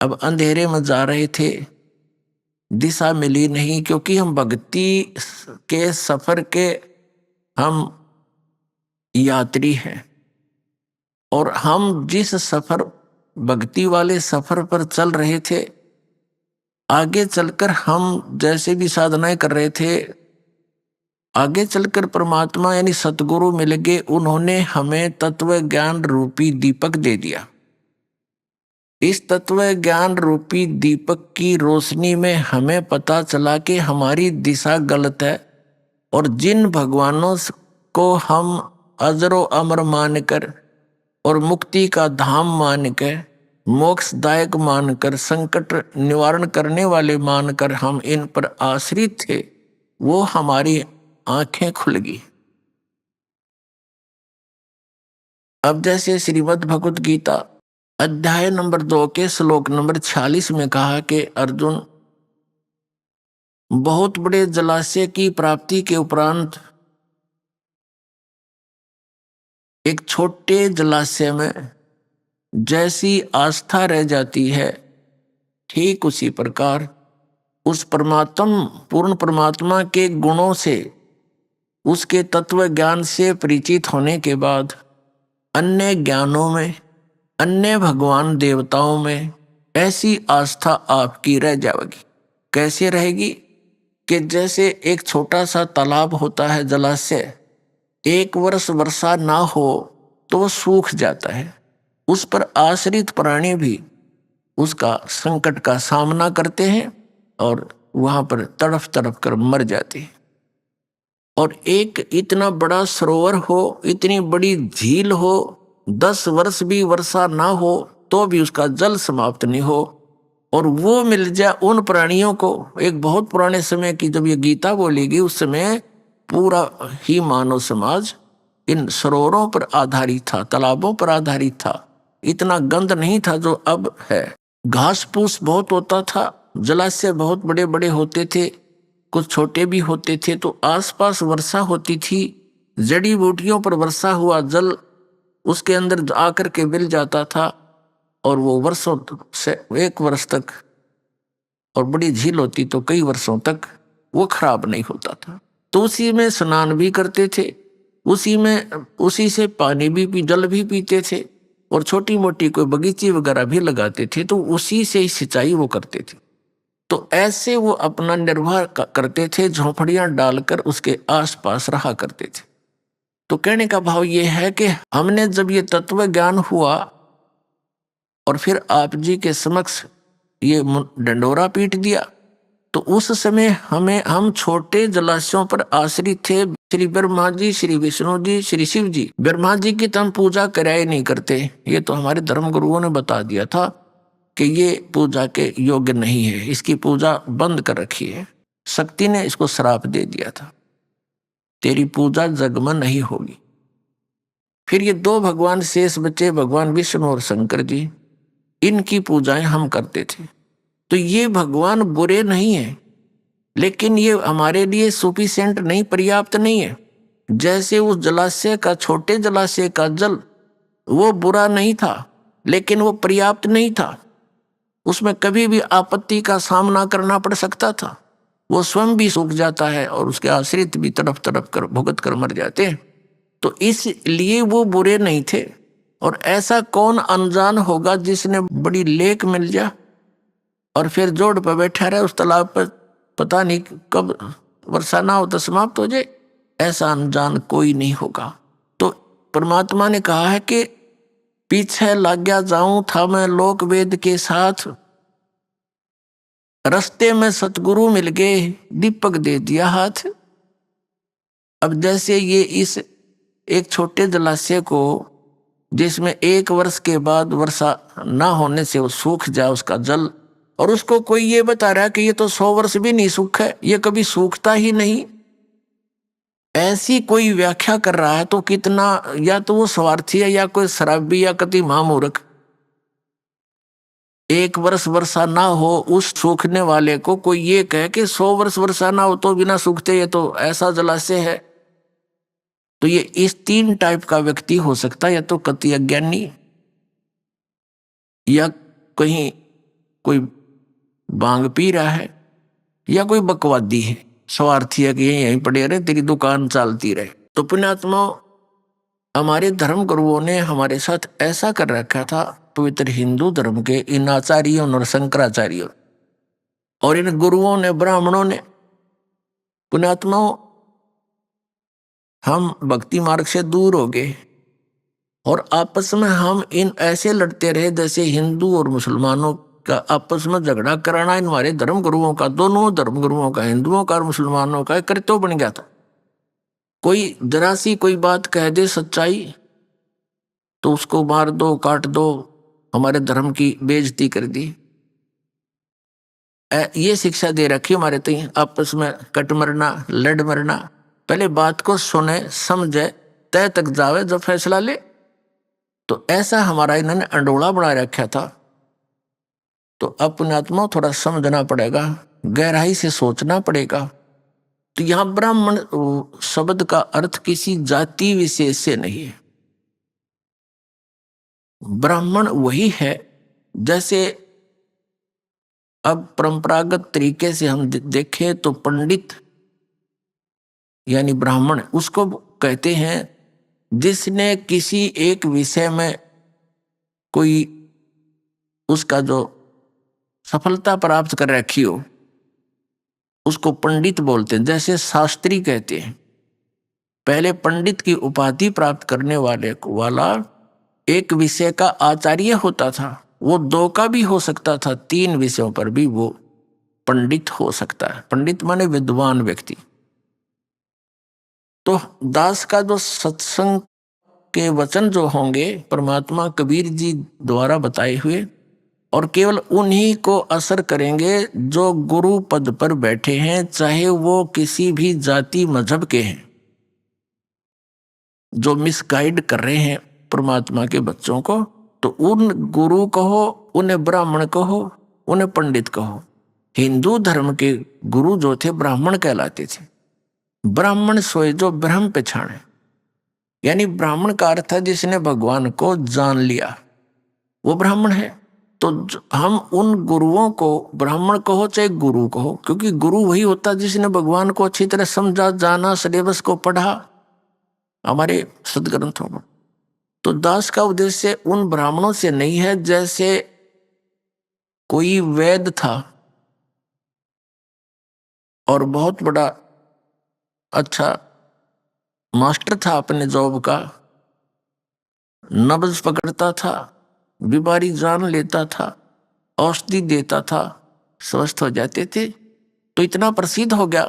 अब अंधेरे में जा रहे थे, दिशा मिली नहीं, क्योंकि हम भक्ति के सफर के हम यात्री हैं। और हम जिस सफर, भक्ति वाले सफर पर चल रहे थे, आगे चलकर हम जैसे भी साधनाएं कर रहे थे, आगे चलकर परमात्मा यानी सतगुरु मिल गए। उन्होंने हमें तत्व ज्ञान रूपी दीपक दे दिया। इस तत्व ज्ञान रूपी दीपक की रोशनी में हमें पता चला कि हमारी दिशा गलत है, और जिन भगवानों को हम अजरो अमर मानकर और मुक्ति का धाम मानकर, मोक्षदायक मानकर, संकट निवारण करने वाले मानकर हम इन पर आश्रित थे, वो हमारी आंखें खुल गई। अब जैसे श्रीमद् भगवत गीता अध्याय नंबर 2 के श्लोक नंबर 46 में कहा कि अर्जुन, बहुत बड़े जलाशय की प्राप्ति के उपरांत एक छोटे जलाशय में जैसी आस्था रह जाती है, ठीक उसी प्रकार उस परमात्म, पूर्ण परमात्मा के गुणों से, उसके तत्व ज्ञान से परिचित होने के बाद अन्य ज्ञानों में, अन्य भगवान देवताओं में ऐसी आस्था आपकी रह जाएगी। कैसे रहेगी कि जैसे एक छोटा सा तालाब होता है, जलाशय, एक वर्ष वर्षा ना हो तो सूख जाता है, उस पर आश्रित प्राणी भी उसका संकट का सामना करते हैं और वहां पर तड़फ तड़फ कर मर जाते हैं। और एक इतना बड़ा सरोवर हो, इतनी बड़ी झील हो, 10 वर्ष भी वर्षा ना हो तो भी उसका जल समाप्त नहीं हो, और वो मिल जाए उन प्राणियों को। एक बहुत पुराने समय की जब ये गीता बोलेगी, उस समय पूरा ही मानव समाज इन सरोवरों पर आधारित था, तालाबों पर आधारित था। इतना गंद नहीं था जो अब है। घास फूस बहुत होता था, जलाशय बहुत बड़े बड़े होते थे, कुछ छोटे भी होते थे, तो आसपास वर्षा होती थी, जड़ी बूटियों पर वर्षा हुआ जल उसके अंदर आकर के मिल जाता था, और वो वर्षों से, 1 वर्ष तक, और बड़ी झील होती तो कई वर्षों तक वो खराब नहीं होता था। तो उसी में स्नान भी करते थे, उसी से पानी भी जल भी पीते थे, और छोटी मोटी कोई बगीची वगैरह भी लगाते थे, तो उसी से ही सिंचाई वो करते थे। तो ऐसे वो अपना निर्वाह करते थे, झोंपड़ियां डालकर उसके आसपास रहा करते थे। तो कहने का भाव ये है कि हमने जब ये तत्व ज्ञान हुआ और फिर आप जी के समक्ष ये डंडोरा पीट दिया, तो उस समय हम छोटे जलाशयों पर आश्रित थे। श्री ब्रह्मा जी, श्री विष्णु जी, श्री शिव जी, ब्रह्मा जी की तो हम पूजा कराए नहीं करते, ये तो हमारे धर्म गुरुओं ने बता दिया था कि ये पूजा के योग्य नहीं है, इसकी पूजा बंद कर रखी है। शक्ति ने इसको श्राप दे दिया था, तेरी पूजा जग में नहीं होगी। फिर ये 2 भगवान शेष बचे, भगवान विष्णु और शंकर जी, इनकी पूजाएं हम करते थे। तो ये भगवान बुरे नहीं है, लेकिन ये हमारे लिए सफिशिएंट नहीं, पर्याप्त नहीं है। जैसे उस जलाशय का, छोटे जलाशय का जल वो बुरा नहीं था, लेकिन वो पर्याप्त नहीं था। उसमें कभी भी आपत्ति का सामना करना पड़ सकता था। वो स्वयं भी सूख जाता है और उसके आश्रित भी तड़प तड़प कर भुगत कर मर जाते हैं। तो इसलिए वो बुरे नहीं थे। और ऐसा कौन अनजान होगा जिसने बड़ी लेक मिल जा और फिर जोड़ पर बैठा रहे उस तालाब पर, पता नहीं कब वर्षा ना हो तो समाप्त हो जाए। ऐसा अनजान कोई नहीं होगा। तो परमात्मा ने कहा है कि पीछे लग गया जाऊं था मैं लोक वेद के साथ, रास्ते में सतगुरु मिल गए, दीपक दे दिया हाथ। अब जैसे ये इस एक छोटे जलाशय को, जिसमें 1 वर्ष के बाद वर्षा ना होने से वो सूख जाए उसका जल, और उसको कोई ये बता रहा है कि ये तो 100 वर्ष भी नहीं सूखा है, ये कभी सूखता ही नहीं, ऐसी कोई व्याख्या कर रहा है, तो कितना या तो वो स्वार्थी है या कोई शराबी या कति महामूर्ख। 1 वर्ष वर्षा ना हो उस सूखने वाले को कोई ये कहे कि 100 वर्ष वर्षा ना हो तो बिना सूखते ये तो ऐसा जलाशय है। तो ये इस 3 टाइप का व्यक्ति हो सकता है, या तो कति अज्ञानी, या कहीं कोई बांग पी रहा है, या कोई बकवादी है, स्वार्थी है कि यहीं पड़े रहे, तेरी दुकान चलती रहे। तो पुण्यात्मा, हमारे धर्म गुरुओं ने हमारे साथ ऐसा कर रखा था, पवित्र हिंदू धर्म के इन आचार्यों और शंकराचार्यों और इन गुरुओं ने, ब्राह्मणों ने। पुण्यात्माओं, हम भक्ति मार्ग से दूर हो गए और आपस में हम इन ऐसे लड़ते रहे जैसे हिंदू और मुसलमानों का आपस में झगड़ा कराना इन हमारे धर्म गुरुओं का, दोनों धर्म गुरुओं का, हिंदुओं का और मुसलमानों का कर्तव्य बन गया था। कोई जरा सी कोई बात कह दे सच्चाई तो उसको मार दो, काट दो, हमारे धर्म की बेइज्जती कर दी। ये शिक्षा दे रखी हमारे तो, आपस में कट मरना, लड़ मरना। पहले बात को सुने, समझे, तय तक जावे, जो फैसला ले। तो ऐसा हमारा इन्होंने अंडोला बना रखा था। तो अपने आत्मा थोड़ा समझना पड़ेगा, गहराई से सोचना पड़ेगा। तो यहां ब्राह्मण शब्द का अर्थ किसी जाति विशेष से नहीं है। ब्राह्मण वही है, जैसे अब परंपरागत तरीके से हम देखें तो पंडित यानी ब्राह्मण उसको कहते हैं जिसने किसी एक विषय में कोई उसका जो सफलता प्राप्त कर रखी हो, उसको पंडित बोलते हैं। जैसे शास्त्री कहते हैं, पहले पंडित की उपाधि प्राप्त करने वाला एक विषय का आचार्य होता था। वो 2 का भी हो सकता था, 3 विषयों पर भी वो पंडित हो सकता है। पंडित माने विद्वान व्यक्ति। तो दास का जो सत्संग के वचन जो होंगे परमात्मा कबीर जी द्वारा बताए हुए, और केवल उन्हीं को असर करेंगे जो गुरु पद पर बैठे हैं, चाहे वो किसी भी जाति मजहब के हैं। जो मिसगाइड कर रहे हैं परमात्मा के बच्चों को, तो उन गुरु कहो, उन्हें ब्राह्मण कहो, उन्हें पंडित कहो। हिंदू धर्म के गुरु जो थे ब्राह्मण कहलाते थे। ब्राह्मण सोए जो ब्रह्म पहचाने, यानी ब्राह्मण का अर्थ है जिसने भगवान को जान लिया, वो ब्राह्मण है। तो हम उन गुरुओं को ब्राह्मण कहो चाहे गुरु कहो, क्योंकि गुरु वही होता जिसने भगवान को अच्छी तरह समझा, जाना, सिलेबस को पढ़ा हमारे सदग्रंथों में। तो दास का उद्देश्य उन ब्राह्मणों से नहीं है जैसे कोई वैद था और बहुत बड़ा अच्छा मास्टर था अपने जॉब का, नब्ज पकड़ता था, बीमारी जान लेता था, औषधि देता था, स्वस्थ हो जाते थे। तो इतना प्रसिद्ध हो गया।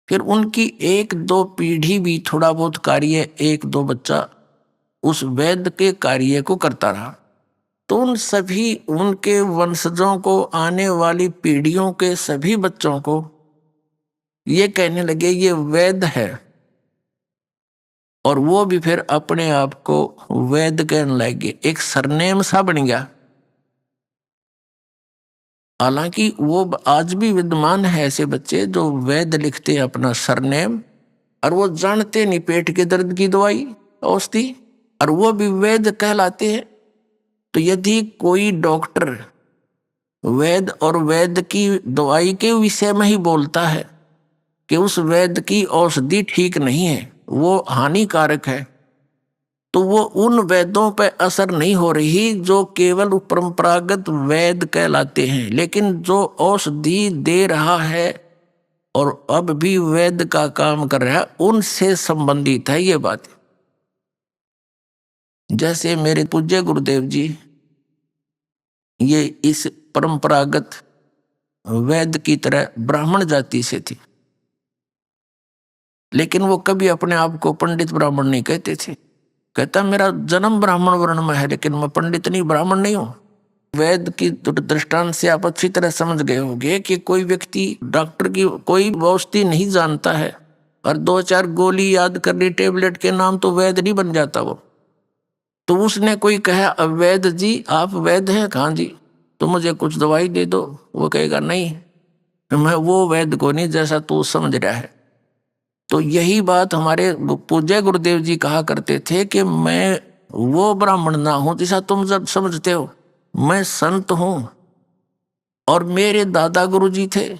फिर उनकी 1-2 पीढ़ी भी थोड़ा बहुत कार्य, 1-2 बच्चा उस वैद्य के कार्य को करता रहा। तो उन सभी उनके वंशजों को, आने वाली पीढ़ियों के सभी बच्चों को ये कहने लगे ये वैद्य है। और वो भी फिर अपने आप को वैद कहने लगे, एक सरनेम सा बन गया। हालांकि वो आज भी विद्यमान है ऐसे बच्चे जो वैद लिखते हैं अपना सरनेम, और वो जानते नहीं पेट के दर्द की दवाई औषधि, और वो भी वैद कहलाते हैं। तो यदि कोई डॉक्टर वैद और वैद की दवाई के विषय में ही बोलता है कि उस वैद की औषधि ठीक नहीं है, वो हानिकारक है, तो वो उन वैद्यों पर असर नहीं हो रही जो केवल परंपरागत वैद कहलाते हैं। लेकिन जो औषधि दे रहा है और अब भी वैद का काम कर रहा है, उनसे संबंधित है ये बात। जैसे मेरे पूज्य गुरुदेव जी ये इस परंपरागत वैद की तरह ब्राह्मण जाति से थी, लेकिन वो कभी अपने आप को पंडित ब्राह्मण नहीं कहते थे। कहता मेरा जन्म ब्राह्मण वर्ण में है, लेकिन मैं पंडित नहीं, ब्राह्मण नहीं हूं। वैद की दृष्टांत से आप अच्छी तरह समझ गए होंगे कि कोई व्यक्ति डॉक्टर की कोई औषधि नहीं जानता है और 2-4 गोली याद कर ली टेबलेट के नाम, तो वैद नहीं बन जाता वो। तो उसने कोई कहा वैद जी आप वैद हैं? कहाँ जी, तो मुझे कुछ दवाई दे दो। वो कहेगा नहीं, मैं वो वैद को नहीं जैसा तू समझ रहा है। तो यही बात हमारे पूज्य गुरुदेव जी कहा करते थे कि मैं वो ब्राह्मण ना हूं जैसा तुम सब समझते हो, मैं संत हूं। और मेरे दादा गुरुजी थे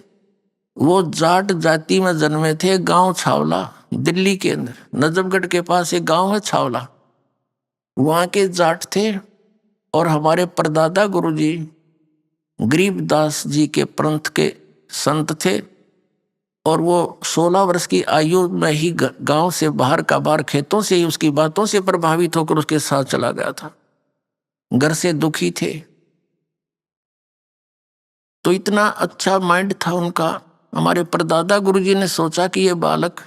वो जाट जाति में जन्मे थे, गांव छावला दिल्ली के अंदर, नजफगढ़ के पास एक गांव है छावला, वहां के जाट थे। और हमारे परदादा गुरुजी गरीबदास जी के पंथ के संत थे, और वो 16 वर्ष की आयु में ही गांव से बाहर का बाहर खेतों से ही उसकी बातों से प्रभावित होकर उसके साथ चला गया था। घर से दुखी थे, तो इतना अच्छा माइंड था उनका। हमारे परदादा गुरुजी ने सोचा कि ये बालक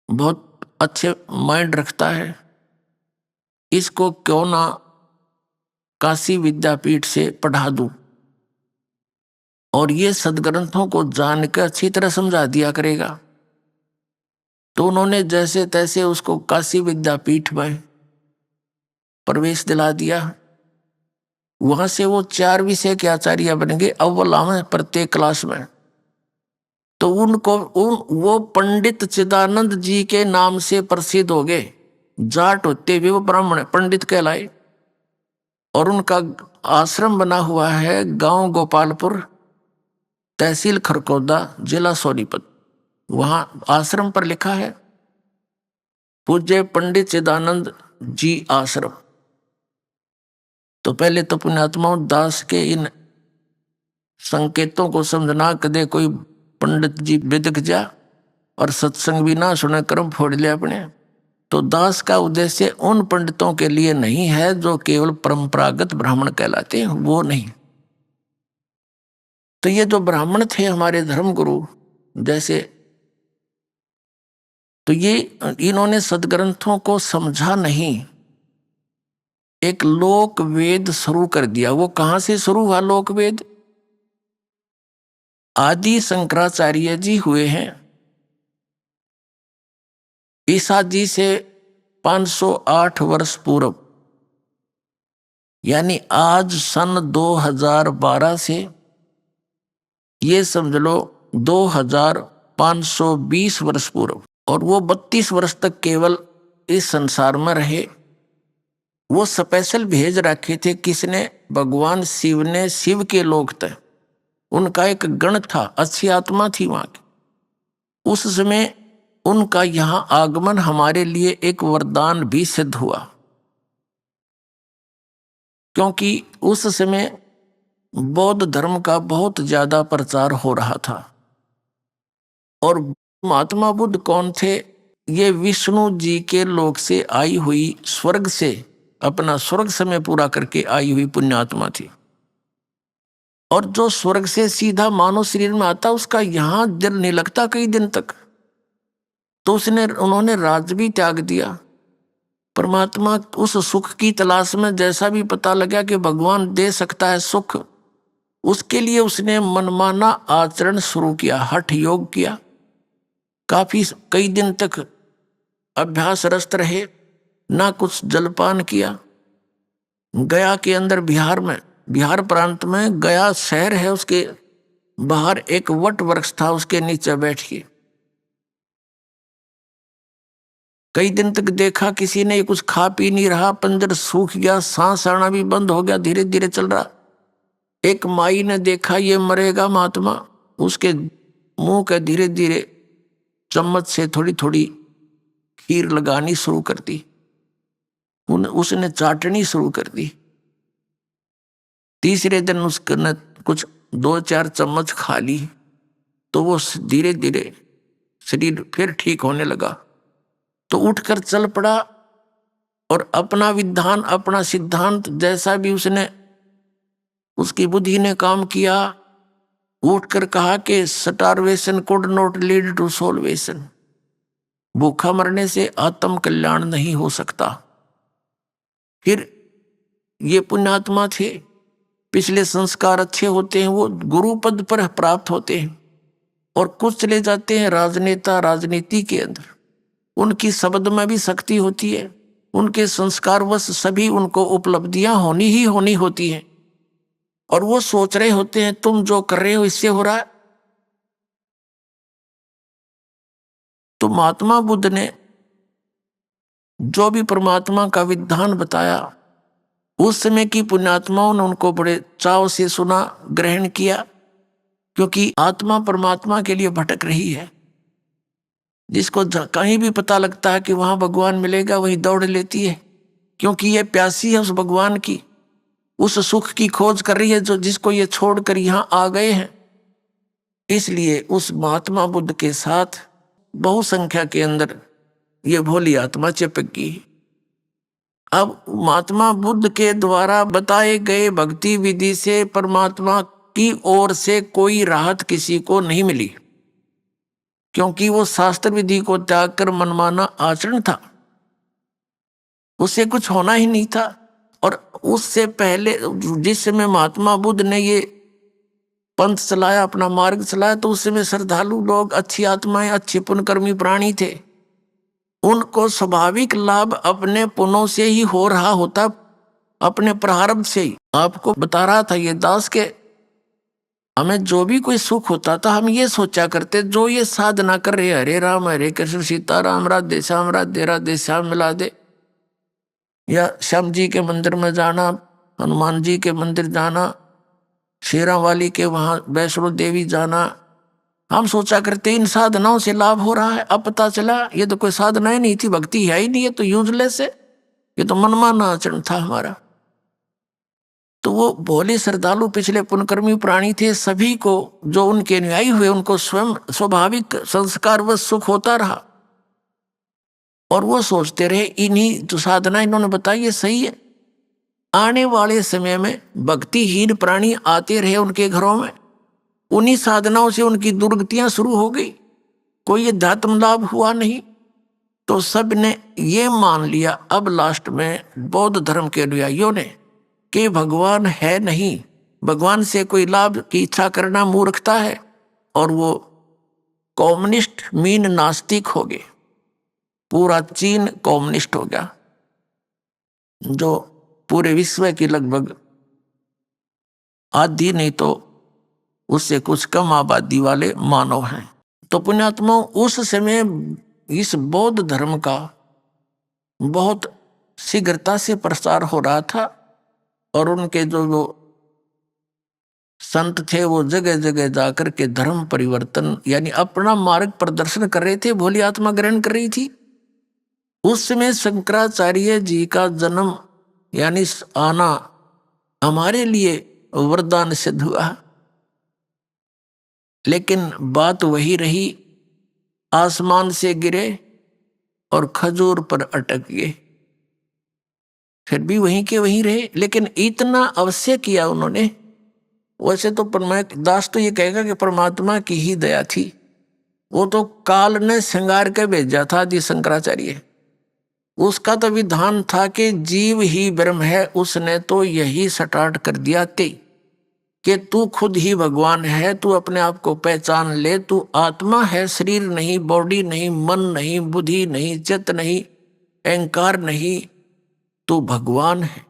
बहुत अच्छे माइंड रखता है, इसको क्यों ना काशी विद्यापीठ से पढ़ा दूं, और ये सदग्रंथों को जानकर अच्छी तरह समझा दिया करेगा। तो उन्होंने जैसे तैसे उसको काशी विद्यापीठ में प्रवेश दिला दिया। वहां से वो 4 विषय के आचार्य बन गए, अव्वल में प्रत्येक क्लास में। तो उनको वो पंडित चिदानंद जी के नाम से प्रसिद्ध हो गए। जाट होते हुए वो ब्राह्मण पंडित कहलाए। और उनका आश्रम बना हुआ है गांव गोपालपुर, तहसील खरगोदा, जिला सोनीपत। वहां आश्रम पर लिखा है पूज्य पंडित चिदानंद जी आश्रम। तो पहले तो पुण्यात्माओं दास के इन संकेतों को समझना, कदे कोई पंडित जी बिदक जा और सत्संग भी ना सुने कर्म फोड़ ले अपने। तो दास का उद्देश्य उन पंडितों के लिए नहीं है जो केवल परंपरागत ब्राह्मण कहलाते हैं, वो नहीं। तो ये जो ब्राह्मण थे हमारे धर्मगुरु जैसे, तो ये इन्होंने सदग्रंथों को समझा नहीं, एक लोक वेद शुरू कर दिया। वो कहां से शुरू हुआ लोक वेद? आदि शंकराचार्य जी हुए हैं ईसा जी से 508 वर्ष पूर्व, यानी आज सन 2012 से ये समझ लो 2520 वर्ष पूर्व। और वो 32 वर्ष तक केवल इस संसार में रहे। वो स्पेशल भेज रखे थे किसने? भगवान शिव ने। शिव के लोग थे, उनका एक गण था, अच्छी आत्मा थी वहां की। उस समय उनका यहां आगमन हमारे लिए एक वरदान भी सिद्ध हुआ, क्योंकि उस समय बौद्ध धर्म का बहुत ज्यादा प्रचार हो रहा था। और महात्मा बुद्ध कौन थे? ये विष्णु जी के लोक से आई हुई, स्वर्ग से अपना स्वर्ग समय पूरा करके आई हुई पुण्यात्मा थी। और जो स्वर्ग से सीधा मानव शरीर में आता, उसका यहां दिल नहीं लगता कई दिन तक। तो उन्होंने राज्य भी त्याग दिया। परमात्मा उस सुख की तलाश में, जैसा भी पता लगा कि भगवान दे सकता है सुख, उसके लिए उसने मनमाना आचरण शुरू किया, हठ योग किया। कई दिन तक अभ्यास रस्त रहे, ना कुछ जलपान किया। गया के अंदर बिहार में, बिहार प्रांत में गया शहर है, उसके बाहर एक वट वृक्ष था, उसके नीचे बैठ के कई दिन तक देखा किसी ने, कुछ खा पी नहीं रहा, पंजर सूख गया, सांस आना भी बंद हो गया, धीरे धीरे चल रहा। एक माई ने देखा ये मरेगा महात्मा, उसके मुंह के धीरे धीरे चम्मच से थोड़ी थोड़ी खीर लगानी शुरू कर दी, उसने चाटनी शुरू कर दी। तीसरे दिन उसने कुछ 2-4 चम्मच खा ली, तो वो धीरे धीरे शरीर फिर ठीक होने लगा। तो उठकर चल पड़ा और अपना विधान, अपना सिद्धांत जैसा भी उसने, उसकी बुद्धि ने काम किया, उठकर कहा कि starvation could not lead to salvation, भूखा मरने से आत्म कल्याण नहीं हो सकता। फिर ये पुण्यात्मा थे, पिछले संस्कार अच्छे होते हैं, वो गुरु पद पर प्राप्त होते हैं, और कुछ चले जाते हैं राजनेता, राजनीति के अंदर। उनकी शब्द में भी शक्ति होती है, उनके संस्कारवश सभी उनको उपलब्धियां होनी ही होनी होती हैं, और वो सोच रहे होते हैं तुम जो कर रहे हो इससे हो रहा है। तो महात्मा बुद्ध ने जो भी परमात्मा का विधान बताया, उस समय की पुण्यात्माओं ने उनको बड़े चाव से सुना, ग्रहण किया, क्योंकि आत्मा परमात्मा के लिए भटक रही है। जिसको कहीं भी पता लगता है कि वहां भगवान मिलेगा, वही दौड़ लेती है, क्योंकि ये प्यासी है उस भगवान की, उस सुख की खोज कर रही है जो जिसको ये छोड़कर यहाँ आ गए हैं। इसलिए उस महात्मा बुद्ध के साथ बहुसंख्या के अंदर ये भोली आत्मा चिपक गई। अब महात्मा बुद्ध के द्वारा बताए गए भक्ति विधि से परमात्मा की ओर से कोई राहत किसी को नहीं मिली, क्योंकि वो शास्त्र विधि को त्याग कर मनमाना आचरण था, उससे कुछ होना ही नहीं था। और उससे पहले जिस समय महात्मा बुद्ध ने ये पंथ चलाया, अपना मार्ग चलाया, तो उस समय श्रद्धालु लोग, अच्छी आत्माएं, अच्छे पुण्यकर्मी प्राणी थे, उनको स्वाभाविक लाभ अपने पुण्यों से ही हो रहा होता, अपने प्रारब्ध से ही। आपको बता रहा था ये दास के हमें जो भी कोई सुख होता था, हम ये सोचा करते, जो ये साधना कर रहे, हरे राम हरे कृष्ण सीताराम राधे श्याम राधे राधे श्याम मिला दे, या श्याम जी के मंदिर में जाना, हनुमान जी के मंदिर जाना, शेरा वाली के वहां वैष्णो देवी जाना, हम सोचा करते इन साधनाओं से लाभ हो रहा है। अब पता चला ये तो कोई साधना ही नहीं थी, भक्ति है ही नहीं, है तो यूजलेस है, ये तो मनमाना आचरण था हमारा। तो वो भोले श्रद्धालु पिछले पुण्यकर्मी प्राणी थे, सभी को जो उनके अनुयायी हुए उनको स्वयं स्वाभाविक संस्कार व सुख होता रहा, और वो सोचते रहे इन्हीं जो साधना इन्होंने बताई ये सही है। आने वाले समय में भक्तिहीन प्राणी आते रहे उनके घरों में, उन्हीं साधनाओं से उनकी दुर्गतियां शुरू हो गई, कोई अध्यात्म लाभ हुआ नहीं। तो सब ने ये मान लिया अब लास्ट में बौद्ध धर्म के अनुयायियों ने कि भगवान है नहीं, भगवान से कोई लाभ की इच्छा करना मूर्खता है, और वो कम्युनिस्ट मीन नास्तिक हो गए। पूरा चीन कम्युनिस्ट हो गया, जो पूरे विश्व की लगभग आधी नहीं तो उससे कुछ कम आबादी वाले मानव हैं। तो पुण्यात्मा उस समय इस बौद्ध धर्म का बहुत शीघ्रता से प्रसार हो रहा था, और उनके जो संत थे वो जगह जगह जाकर के धर्म परिवर्तन यानी अपना मार्ग प्रदर्शन कर रहे थे, भोली आत्मा ग्रहण कर रही थी। उस समय शंकराचार्य जी का जन्म यानी आना हमारे लिए वरदान सिद्ध हुआ, लेकिन बात वही रही, आसमान से गिरे और खजूर पर अटक गए, फिर भी वहीं के वहीं रहे। लेकिन इतना अवश्य किया उन्होंने, वैसे तो दास तो ये कहेगा कि परमात्मा की ही दया थी, वो तो काल ने श्रृंगार के भेजा था आदि शंकराचार्य, उसका तो विधान था कि जीव ही ब्रह्म है, उसने तो यही स्टार्ट कर दिया थे। कि तू खुद ही भगवान है, तू अपने आप को पहचान ले, तू आत्मा है, शरीर नहीं, बॉडी नहीं, मन नहीं, बुद्धि नहीं, चित्त नहीं, अहंकार नहीं, तू भगवान है।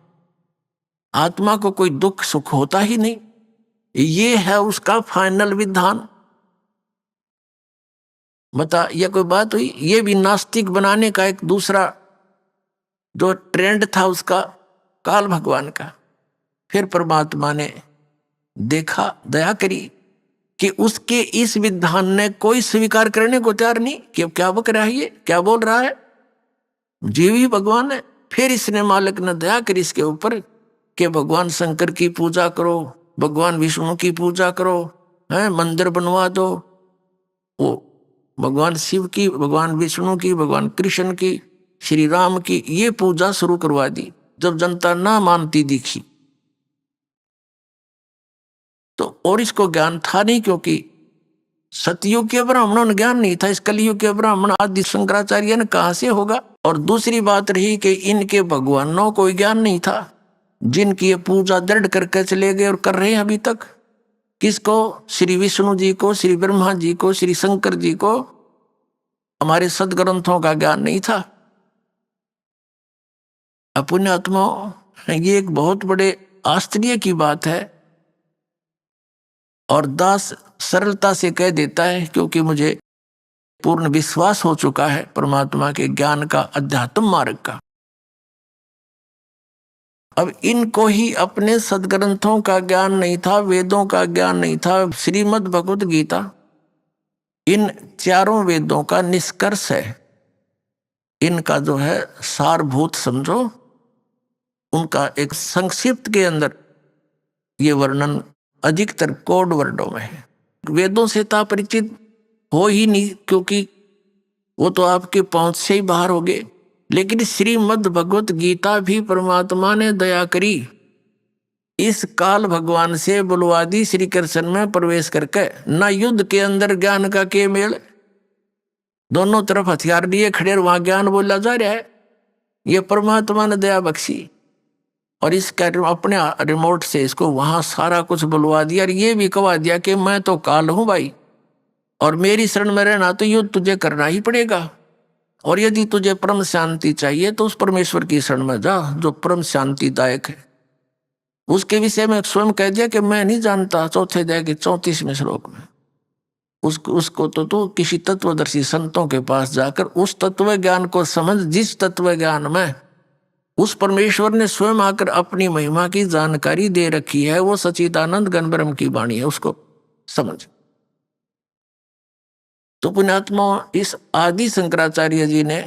आत्मा को कोई दुख सुख होता ही नहीं, ये है उसका फाइनल विधान। बता, यह कोई बात हुई? ये भी नास्तिक बनाने का एक दूसरा जो ट्रेंड था उसका, काल भगवान का। फिर परमात्मा ने देखा, दया करी कि उसके इस विधान ने कोई स्वीकार करने को तैयार नहीं कि क्या बक रहा है, ये क्या बोल रहा है, जीव ही भगवान है। फिर इसने मालिक ने दया करी इसके ऊपर कि भगवान शंकर की पूजा करो, भगवान विष्णु की पूजा करो, है मंदिर बनवा दो, वो भगवान शिव की, भगवान विष्णु की, भगवान कृष्ण की, श्री राम की, ये पूजा शुरू करवा दी। जब जनता ना मानती दिखी तो, और इसको ज्ञान था नहीं, क्योंकि सतयुग के ब्राह्मणों ने ज्ञान नहीं था, इस कलयुग के ब्राह्मण आदि शंकराचार्य ने कहां से होगा। और दूसरी बात रही कि इनके भगवानों को ज्ञान नहीं था, जिनकी ये पूजा दृढ़ करके चले गए और कर रहे हैं अभी तक। किसको? श्री विष्णु जी को, श्री ब्रह्मा जी को, श्री शंकर जी को। हमारे सदग्रंथों का ज्ञान नहीं था। अपने आत्मा, ये एक बहुत बड़े आश्चर्य की बात है। और दास सरलता से कह देता है, क्योंकि मुझे पूर्ण विश्वास हो चुका है परमात्मा के ज्ञान का, अध्यात्म मार्ग का। अब इनको ही अपने सदग्रंथों का ज्ञान नहीं था, वेदों का ज्ञान नहीं था। श्रीमद् भगवत गीता इन चारों वेदों का निष्कर्ष है, इनका जो है सारभूत समझो, उनका एक संक्षिप्त के अंदर ये वर्णन अधिकतर कोड वर्डों में है। वेदों से तो परिचित हो ही नहीं, क्योंकि वो तो आपके पहुंच से ही बाहर हो गए। लेकिन श्रीमद् भगवत गीता भी परमात्मा ने दया करी, इस काल भगवान से बुलवा दी श्री कृष्ण में प्रवेश करके। न युद्ध के अंदर ज्ञान का के मेल, दोनों तरफ हथियार लिए खड़े, वहां ज्ञान बोला जा रहा है। ये परमात्मा ने दया बख्शी और इसका अपने रिमोट से इसको वहां सारा कुछ बुलवा दिया। और ये भी कहा दिया कि मैं तो काल हूं भाई, और मेरी शरण में रहना तो युद्ध तुझे करना ही पड़ेगा। और यदि तुझे परम शांति चाहिए तो उस परमेश्वर की शरण में जा जो परम शांतिदायक है। उसके विषय में स्वयं कह दिया कि मैं नहीं जानता, चौथे अध्याय के 34वें श्लोक में। उसको तो तू किसी तत्वदर्शी संतों के पास जाकर उस तत्व ज्ञान को समझ, जिस तत्व ज्ञान में उस परमेश्वर ने स्वयं आकर अपनी महिमा की जानकारी दे रखी है, वो सच्चिदानंद घन ब्रह्म की वाणी है, उसको समझ। तो पुण्यात्मा, इस आदि शंकराचार्य जी ने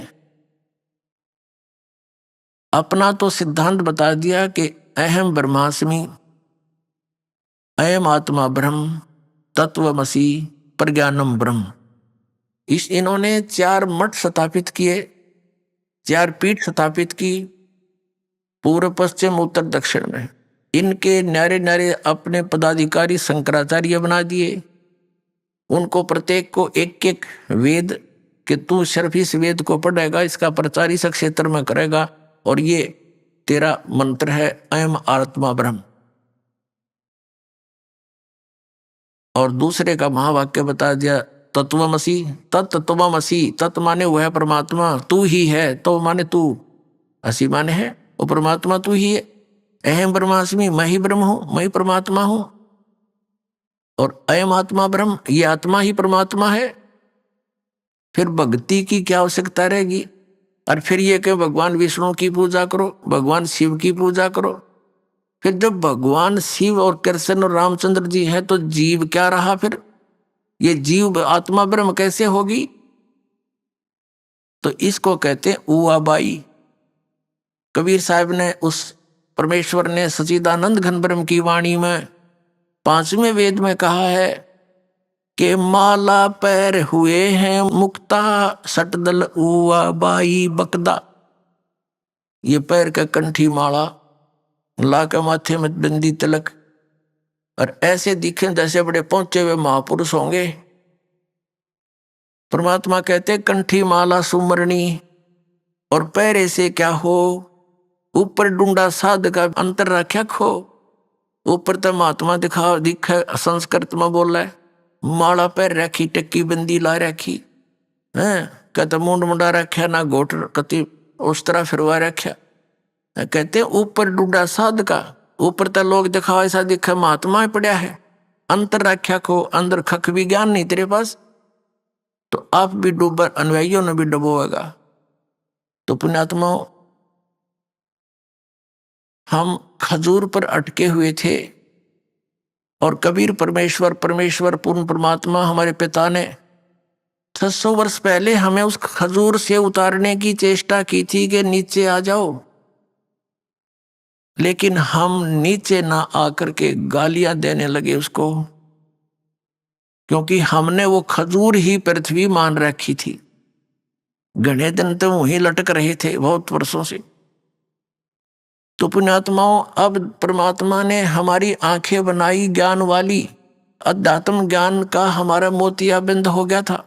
अपना तो सिद्धांत बता दिया कि अहम ब्रह्मास्मि, अयम आत्मा ब्रह्म, तत्वमसि, प्रज्ञानम ब्रह्म। इन्होंने 4 मठ स्थापित किए, 4 पीठ स्थापित की, पूर्व पश्चिम उत्तर दक्षिण में। इनके न्यारे न्यारे अपने पदाधिकारी शंकराचार्य बना दिए। उनको प्रत्येक को एक एक वेद कि तू सिर्फ इस वेद को पढ़ेगा, इसका प्रचार इस क्षेत्र में करेगा, और ये तेरा मंत्र है अयम आत्मा ब्रह्म। और दूसरे का महावाक्य बता दिया तत्वमसि, तत्त्वमसि। तत्व माने वो है परमात्मा, तू ही है, तो माने तू, असी माने है वो परमात्मा तू ही है। अहम ब्रह्मास्मि, मैं ही ब्रह्म हूं, मैं ही परमात्मा हूं। और अयम आत्मा ब्रह्म, ये आत्मा ही परमात्मा है। फिर भक्ति की क्या आवश्यकता रहेगी? और फिर ये कि भगवान विष्णु की पूजा करो, भगवान शिव की पूजा करो। फिर जब भगवान शिव और कृष्ण और रामचंद्र जी है तो जीव क्या रहा? फिर ये जीव आत्मा ब्रह्म कैसे होगी? तो इसको कहते हैं उआबाई। कबीर साहब ने, उस परमेश्वर ने सच्चिदानंद घन ब्रह्म की वाणी में 5वें वेद में कहा है कि माला पैर हुए हैं मुक्ता, सटदल उआबाई बकदा। ये पैर का कंठी माला, ला के माथे में बिंदी तिलक, और ऐसे दिखे जैसे बड़े पहुंचे हुए महापुरुष होंगे। परमात्मा कहते कंठी माला सुमरणी, और पैर ऐसे क्या हो, ऊपर डूंडा साध का अंतर रख्या खो। ऊपर तो महात्मा दिखे संस्कृत में बोला है, माला पैर रखी, टक्की बंदी ला रखी है, कहते मुंड मुंडा रखा ना घोट कति उस तरह फिरवा रखा। कहते ऊपर डूडा साध का, ऊपर तो लोग दिखाओ ऐसा दिखे महात्मा ही पड़ा है, अंतर रखा को अंदर खक भी ज्ञान नहीं तेरे पास, तो आप भी डूबर, अनुयायियों ने भी डुबोएगा। तो पुण्यात्माओं, हम खजूर पर अटके हुए थे और कबीर परमेश्वर पूर्ण परमात्मा हमारे पिता ने 600 वर्ष पहले हमें उस खजूर से उतारने की चेष्टा की थी कि नीचे आ जाओ, लेकिन हम नीचे ना आकर के गालियां देने लगे उसको, क्योंकि हमने वो खजूर ही पृथ्वी मान रखी थी। घने दिन तो वहीं लटक रहे थे बहुत वर्षों से। तो पुण्यात्माओं, अब परमात्मा ने हमारी आंखें बनाई ज्ञान वाली, अध्यात्म ज्ञान का हमारा मोतियाबिंद हो गया था।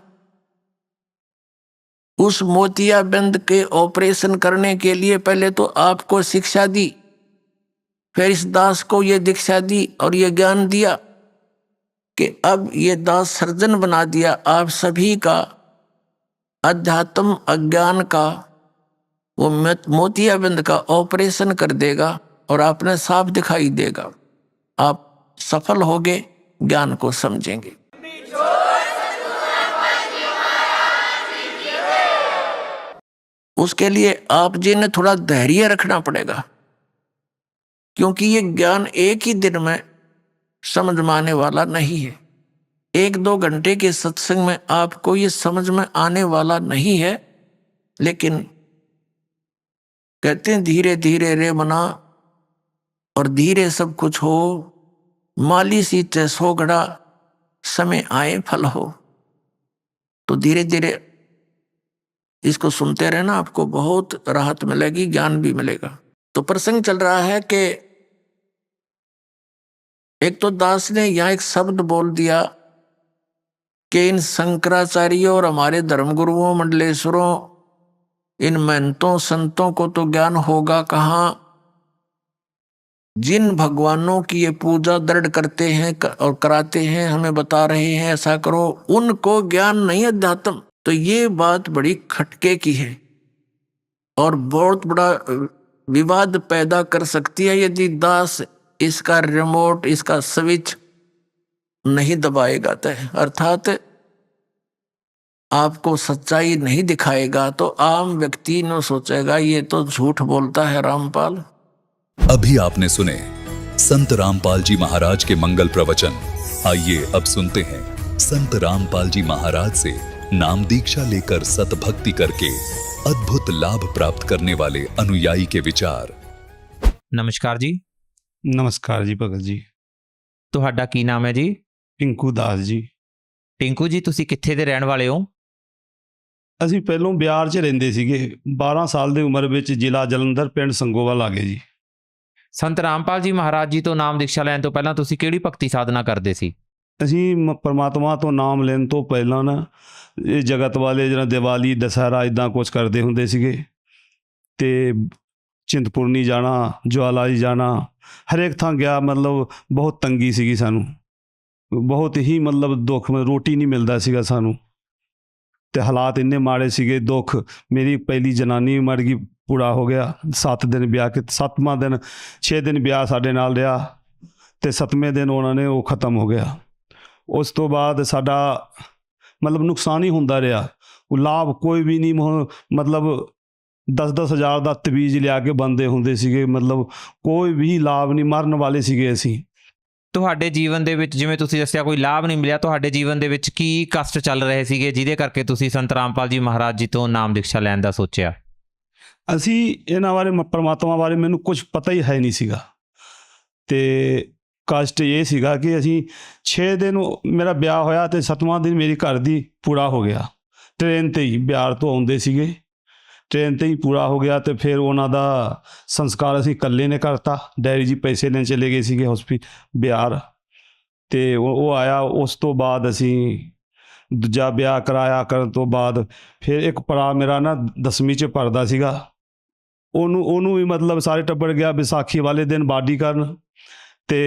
उस मोतियाबिंद के ऑपरेशन करने के लिए पहले तो आपको शिक्षा दी, फिर इस दास को ये दीक्षा दी और ये ज्ञान दिया कि अब ये दास सर्जन बना दिया आप सभी का अध्यात्म अज्ञान का, वो मोतियाबिंद का ऑपरेशन कर देगा और आपने साफ दिखाई देगा। आप सफल होगे, ज्ञान को समझेंगे। उसके लिए आप जी ने थोड़ा धैर्य रखना पड़ेगा, क्योंकि ये ज्ञान एक ही दिन में समझ में आने वाला नहीं है। 1-2 घंटे के सत्संग में आपको ये समझ में आने वाला नहीं है, लेकिन कहते हैं धीरे धीरे रे मना और धीरे सब कुछ हो, माली सींचे 100 घड़ा, समय आए फल हो। तो धीरे धीरे इसको सुनते रहना, आपको बहुत राहत मिलेगी, ज्ञान भी मिलेगा। तो प्रसंग चल रहा है कि एक तो दास ने यहां एक शब्द बोल दिया कि इन शंकराचार्यों और हमारे धर्मगुरुओं मंडलेश्वरों, इन महंतों संतों को तो ज्ञान होगा कहाँ। जिन भगवानों की ये पूजा दृढ़ करते हैं और कराते हैं, हमें बता रहे हैं ऐसा करो, उनको ज्ञान नहीं अध्यात्म। तो ये बात बड़ी खटके की है और बहुत बड़ा विवाद पैदा कर सकती है यदि दास इसका रिमोट, इसका स्विच नहीं दबाएगा। तो अर्थात आपको सच्चाई नहीं दिखाएगा तो आम व्यक्ति न सोचेगा ये तो झूठ बोलता है रामपाल। अभी आपने सुने संत रामपाल जी महाराज के मंगल प्रवचन। आइए अब सुनते हैं संत रामपाल जी महाराज से नाम दीक्षा लेकर सतभक्ति करके अद्भुत लाभ प्राप्त करने वाले अनुयायी के विचार। नमस्कार जी। नमस्कार जी भगत जी। ਤੁਹਾਡਾ ਕੀ ਨਾਮ ਹੈ ਜੀ? ਟਿੰਕੂ ਦਾਸ ਜੀ। ਟਿੰਕੂ ਜੀ, ਤੁਸੀਂ ਕਿੱਥੇ ਦੇ ਰਹਿਣ ਵਾਲੇ ਹੋ? ਅਸੀਂ ਪਹਿਲੋਂ ਬਿਆਰ 'ਚ ਰਹਿੰਦੇ ਸੀਗੇ। 12 ਸਾਲ ਦੀ ਉਮਰ ਵਿੱਚ ਜ਼ਿਲ੍ਹਾ ਜਲੰਧਰ, ਪਿੰਡ ਸੰਗੋਵਾਲ ਆ ਗਏ ਜੀ। ਸੰਤ ਰਾਮਪਾਲ ਜੀ ਮਹਾਰਾਜ ਜੀ ਤੋਂ ਨਾਮ ਦੀਕਸ਼ਾ ਲੈਣ ਤੋਂ ਪਹਿਲਾਂ ਤੁਸੀਂ ਕਿਹੜੀ ਭਗਤੀ ਸਾਧਨਾ ਕਰਦੇ ਸੀ? ਅਸੀਂ ਪਰਮਾਤਮਾ ਤੋਂ ਨਾਮ ਲੈਣ ਤੋਂ ਪਹਿਲਾਂ ਨਾ ਇਹ ਜਗਤ ਵਾਲੇ ਜਿਹੜਾ ਦੀਵਾਲੀ, ਦੁਸਹਿਰਾ ਇੱਦਾਂ ਕੁਝ ਕਰਦੇ ਹੁੰਦੇ ਸੀਗੇ ਅਤੇ ਚਿੰਤਪੁਰਨੀ ਜਾਣਾ, ਜਵਾਲਾ ਜੀ ਜਾਣਾ, ਹਰੇਕ ਥਾਂ ਗਿਆ। ਮਤਲਬ ਬਹੁਤ ਤੰਗੀ ਸੀਗੀ ਸਾਨੂੰ, ਬਹੁਤ ਹੀ ਮਤਲਬ ਦੁੱਖ, ਰੋਟੀ ਨਹੀਂ ਮਿਲਦਾ ਸੀਗਾ ਸਾਨੂੰ ਅਤੇ ਹਾਲਾਤ ਇੰਨੇ ਮਾੜੇ ਸੀਗੇ। ਦੁੱਖ, ਮੇਰੀ ਪਹਿਲੀ ਜਨਾਨੀ ਵੀ ਮਰ ਗਈ, ਪੂਰਾ ਹੋ ਗਿਆ। 7 ਦਿਨ ਵਿਆਹ ਕੇ 7ਵਾਂ ਦਿਨ 6 ਦਿਨ ਵਿਆਹ ਸਾਡੇ ਨਾਲ ਰਿਹਾ ਅਤੇ 7ਵੇਂ ਦਿਨ ਉਹਨਾਂ ਨੇ ਉਹ ਖਤਮ ਹੋ ਗਿਆ। ਉਸ ਤੋਂ ਬਾਅਦ ਸਾਡਾ ਮਤਲਬ ਨੁਕਸਾਨ ਹੀ ਹੁੰਦਾ ਰਿਹਾ, ਉਹ ਲਾਭ ਕੋਈ ਵੀ ਨਹੀਂ। ਮਤਲਬ 10-10 ਹਜ਼ਾਰ ਦਾ ਤਵੀਜ਼ ਲਿਆ ਕੇ ਬੰਦੇ ਹੁੰਦੇ ਸੀਗੇ, ਮਤਲਬ ਕੋਈ ਵੀ ਲਾਭ ਨਹੀਂ, ਮਰਨ ਵਾਲੇ ਸੀਗੇ ਅਸੀਂ। ਤੁਹਾਡੇ ਜੀਵਨ ਦੇ ਵਿੱਚ ਜਿਵੇਂ ਤੁਸੀਂ ਦੱਸਿਆ ਕੋਈ ਲਾਭ ਨਹੀਂ ਮਿਲਿਆ, ਤੁਹਾਡੇ ਜੀਵਨ ਦੇ ਵਿੱਚ ਕੀ ਕਸ਼ਟ ਚੱਲ ਰਹੇ ਸੀਗੇ ਜਿਹਦੇ ਕਰਕੇ ਤੁਸੀਂ ਸੰਤ ਰਾਮਪਾਲ ਜੀ ਮਹਾਰਾਜ ਜੀ ਤੋਂ ਨਾਮ ਦੀਕਸ਼ਾ ਲੈਣ ਦਾ ਸੋਚਿਆ? ਅਸੀਂ ਇਹਨਾਂ ਬਾਰੇ, ਪਰਮਾਤਮਾ ਬਾਰੇ ਮੈਨੂੰ ਕੁਝ ਪਤਾ ਹੀ ਹੈ ਨਹੀਂ ਸੀਗਾ ਅਤੇ ਕਸ਼ਟ ਇਹ ਸੀਗਾ ਕਿ ਅਸੀਂ 6 ਦਿਨ ਮੇਰਾ ਵਿਆਹ ਹੋਇਆ ਅਤੇ 7ਵਾਂ ਦਿਨ ਮੇਰੀ ਘਰ ਦੀ ਪੂਰਾ ਹੋ ਗਿਆ। ਟ੍ਰੇਨ 'ਤੇ ਹੀ ਬਿਹਾਰ ਤੋਂ ਆਉਂਦੇ ਸੀਗੇ, ਟ੍ਰੇਨ 'ਤੇ ਹੀ ਪੂਰਾ ਹੋ ਗਿਆ ਅਤੇ ਫਿਰ ਉਹਨਾਂ ਦਾ ਸੰਸਕਾਰ ਅਸੀਂ ਇਕੱਲੇ ਨੇ ਕਰਤਾ। ਡੈਡੀ ਜੀ ਪੈਸੇ ਲੈਣ ਚਲੇ ਗਏ ਸੀਗੇ ਬਿਹਾਰ ਅਤੇ ਉਹ ਆਇਆ। ਉਸ ਤੋਂ ਬਾਅਦ ਅਸੀਂ ਦੂਜਾ ਵਿਆਹ ਕਰਾਇਆ। ਕਰਨ ਤੋਂ ਬਾਅਦ ਫਿਰ ਇੱਕ ਭਰਾ ਮੇਰਾ ਨਾ 10ਵੀਂ 'ਚ ਪੜ੍ਹਦਾ ਸੀਗਾ, ਉਹਨੂੰ ਵੀ ਮਤਲਬ ਸਾਰੇ ਟੱਬਰ ਗਿਆ ਵਿਸਾਖੀ ਵਾਲੇ ਦਿਨ ਬਾਡੀ ਕਰਨ ਤੇ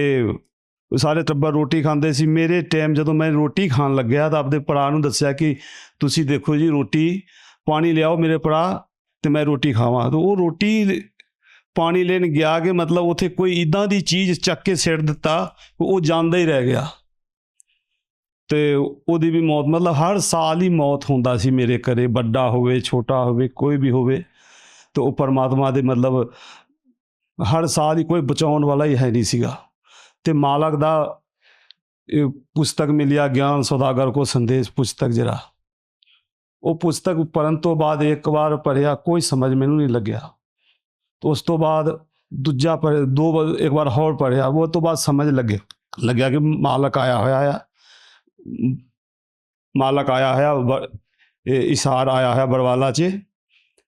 ਸਾਰੇ ਟੱਬਰ ਰੋਟੀ ਖਾਂਦੇ ਸੀ। ਮੇਰੇ ਟਾਈਮ ਜਦੋਂ ਮੈਂ ਰੋਟੀ ਖਾਣ ਲੱਗਿਆ ਤਾਂ ਆਪਦੇ ਭਰਾ ਨੂੰ ਦੱਸਿਆ ਕਿ ਤੁਸੀਂ ਦੇਖੋ ਜੀ ਰੋਟੀ ਪਾਣੀ ਲਿਆਓ ਮੇਰੇ ਭਰਾ ਤੇ ਮੈਂ ਰੋਟੀ ਖਾਵਾਂ। ਤਾਂ ਉਹ ਰੋਟੀ ਪਾਣੀ ਲੈਣ ਗਿਆ ਕਿ ਮਤਲਬ ਉੱਥੇ ਕੋਈ ਇੱਦਾਂ ਦੀ ਚੀਜ਼ ਚੱਕ ਕੇ ਸਿੱਟ ਦਿੱਤਾ, ਉਹ ਜਾਂਦਾ ਹੀ ਰਹਿ ਗਿਆ ਤੇ ਉਹਦੀ ਵੀ ਮੌਤ, ਮਤਲਬ ਹਰ ਸਾਲ ਹੀ ਮੌਤ ਹੁੰਦਾ ਸੀ ਮੇਰੇ ਘਰੇ, ਵੱਡਾ ਹੋਵੇ ਛੋਟਾ ਹੋਵੇ ਕੋਈ ਵੀ ਹੋਵੇ। ਤੇ ਉਹ ਪਰਮਾਤਮਾ ਦੇ ਮਤਲਬ ਹਰ ਸਾਲ ਹੀ ਕੋਈ ਬਚਾਉਣ ਵਾਲਾ ਹੀ ਹੈ ਨਹੀਂ ਸੀਗਾ। ਤੇ ਮਾਲਕ ਦਾ ਇਹ ਪੁਸਤਕ ਮਿਲਿਆ ਗਿਆਨ ਸੌਦਾਗਰ ਕੋ ਸੰਦੇਸ਼ ਪੁਸਤਕ, ਜਿਹੜਾ ਉਹ ਪੁਸਤਕ ਪੜ੍ਹਨ ਤੋਂ ਬਾਅਦ ਇੱਕ ਵਾਰ ਪੜ੍ਹਿਆ, ਕੋਈ ਸਮਝ ਮੈਨੂੰ ਨਹੀਂ ਲੱਗਿਆ। तो उस तो बाद दूजा पढ़ एक बार होर पढ़िया, वो तो बाद समझ लग्या कि मालक आया होया है, मालक आया है, इसार आया है बरवाला च।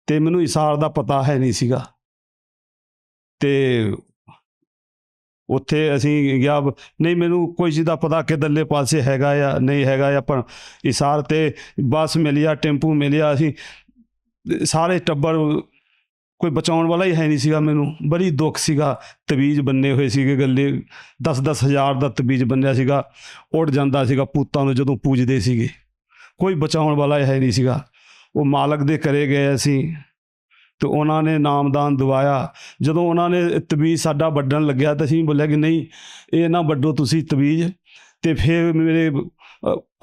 ते मैनू इसार दा पता है नहीं सीगा। ते उत्थे असीं गया, नहीं मैनू कोई चीज़ दा पता किधरले पासे हैगा या नहीं हैगा, या पर इसार ते बस मिलिया, टेंपू मिलिया, असीं सारे टब्बर कोई बचाउण वाला ही है नहीं सीगा। मैनू बड़ी दुख सीगा। तवीज़ बन्ने हुए सीगे, गले 10-10 हज़ार का तवीज़ बन्निया सीगा, उड़ जांदा सीगा पूतां नूं जदों पूजदे सीगे, कोई बचाउण वाला है नहीं सीगा। वो मालक दे घरे गए असीं तो उन्होंने नामदान दवाया। जदों उन्होंने तवीज़ साडा वड्डण लग्या तो असीं बोलिया कि नहीं ये ना वड्डो तुसीं तवीज़, तो फिर मेरे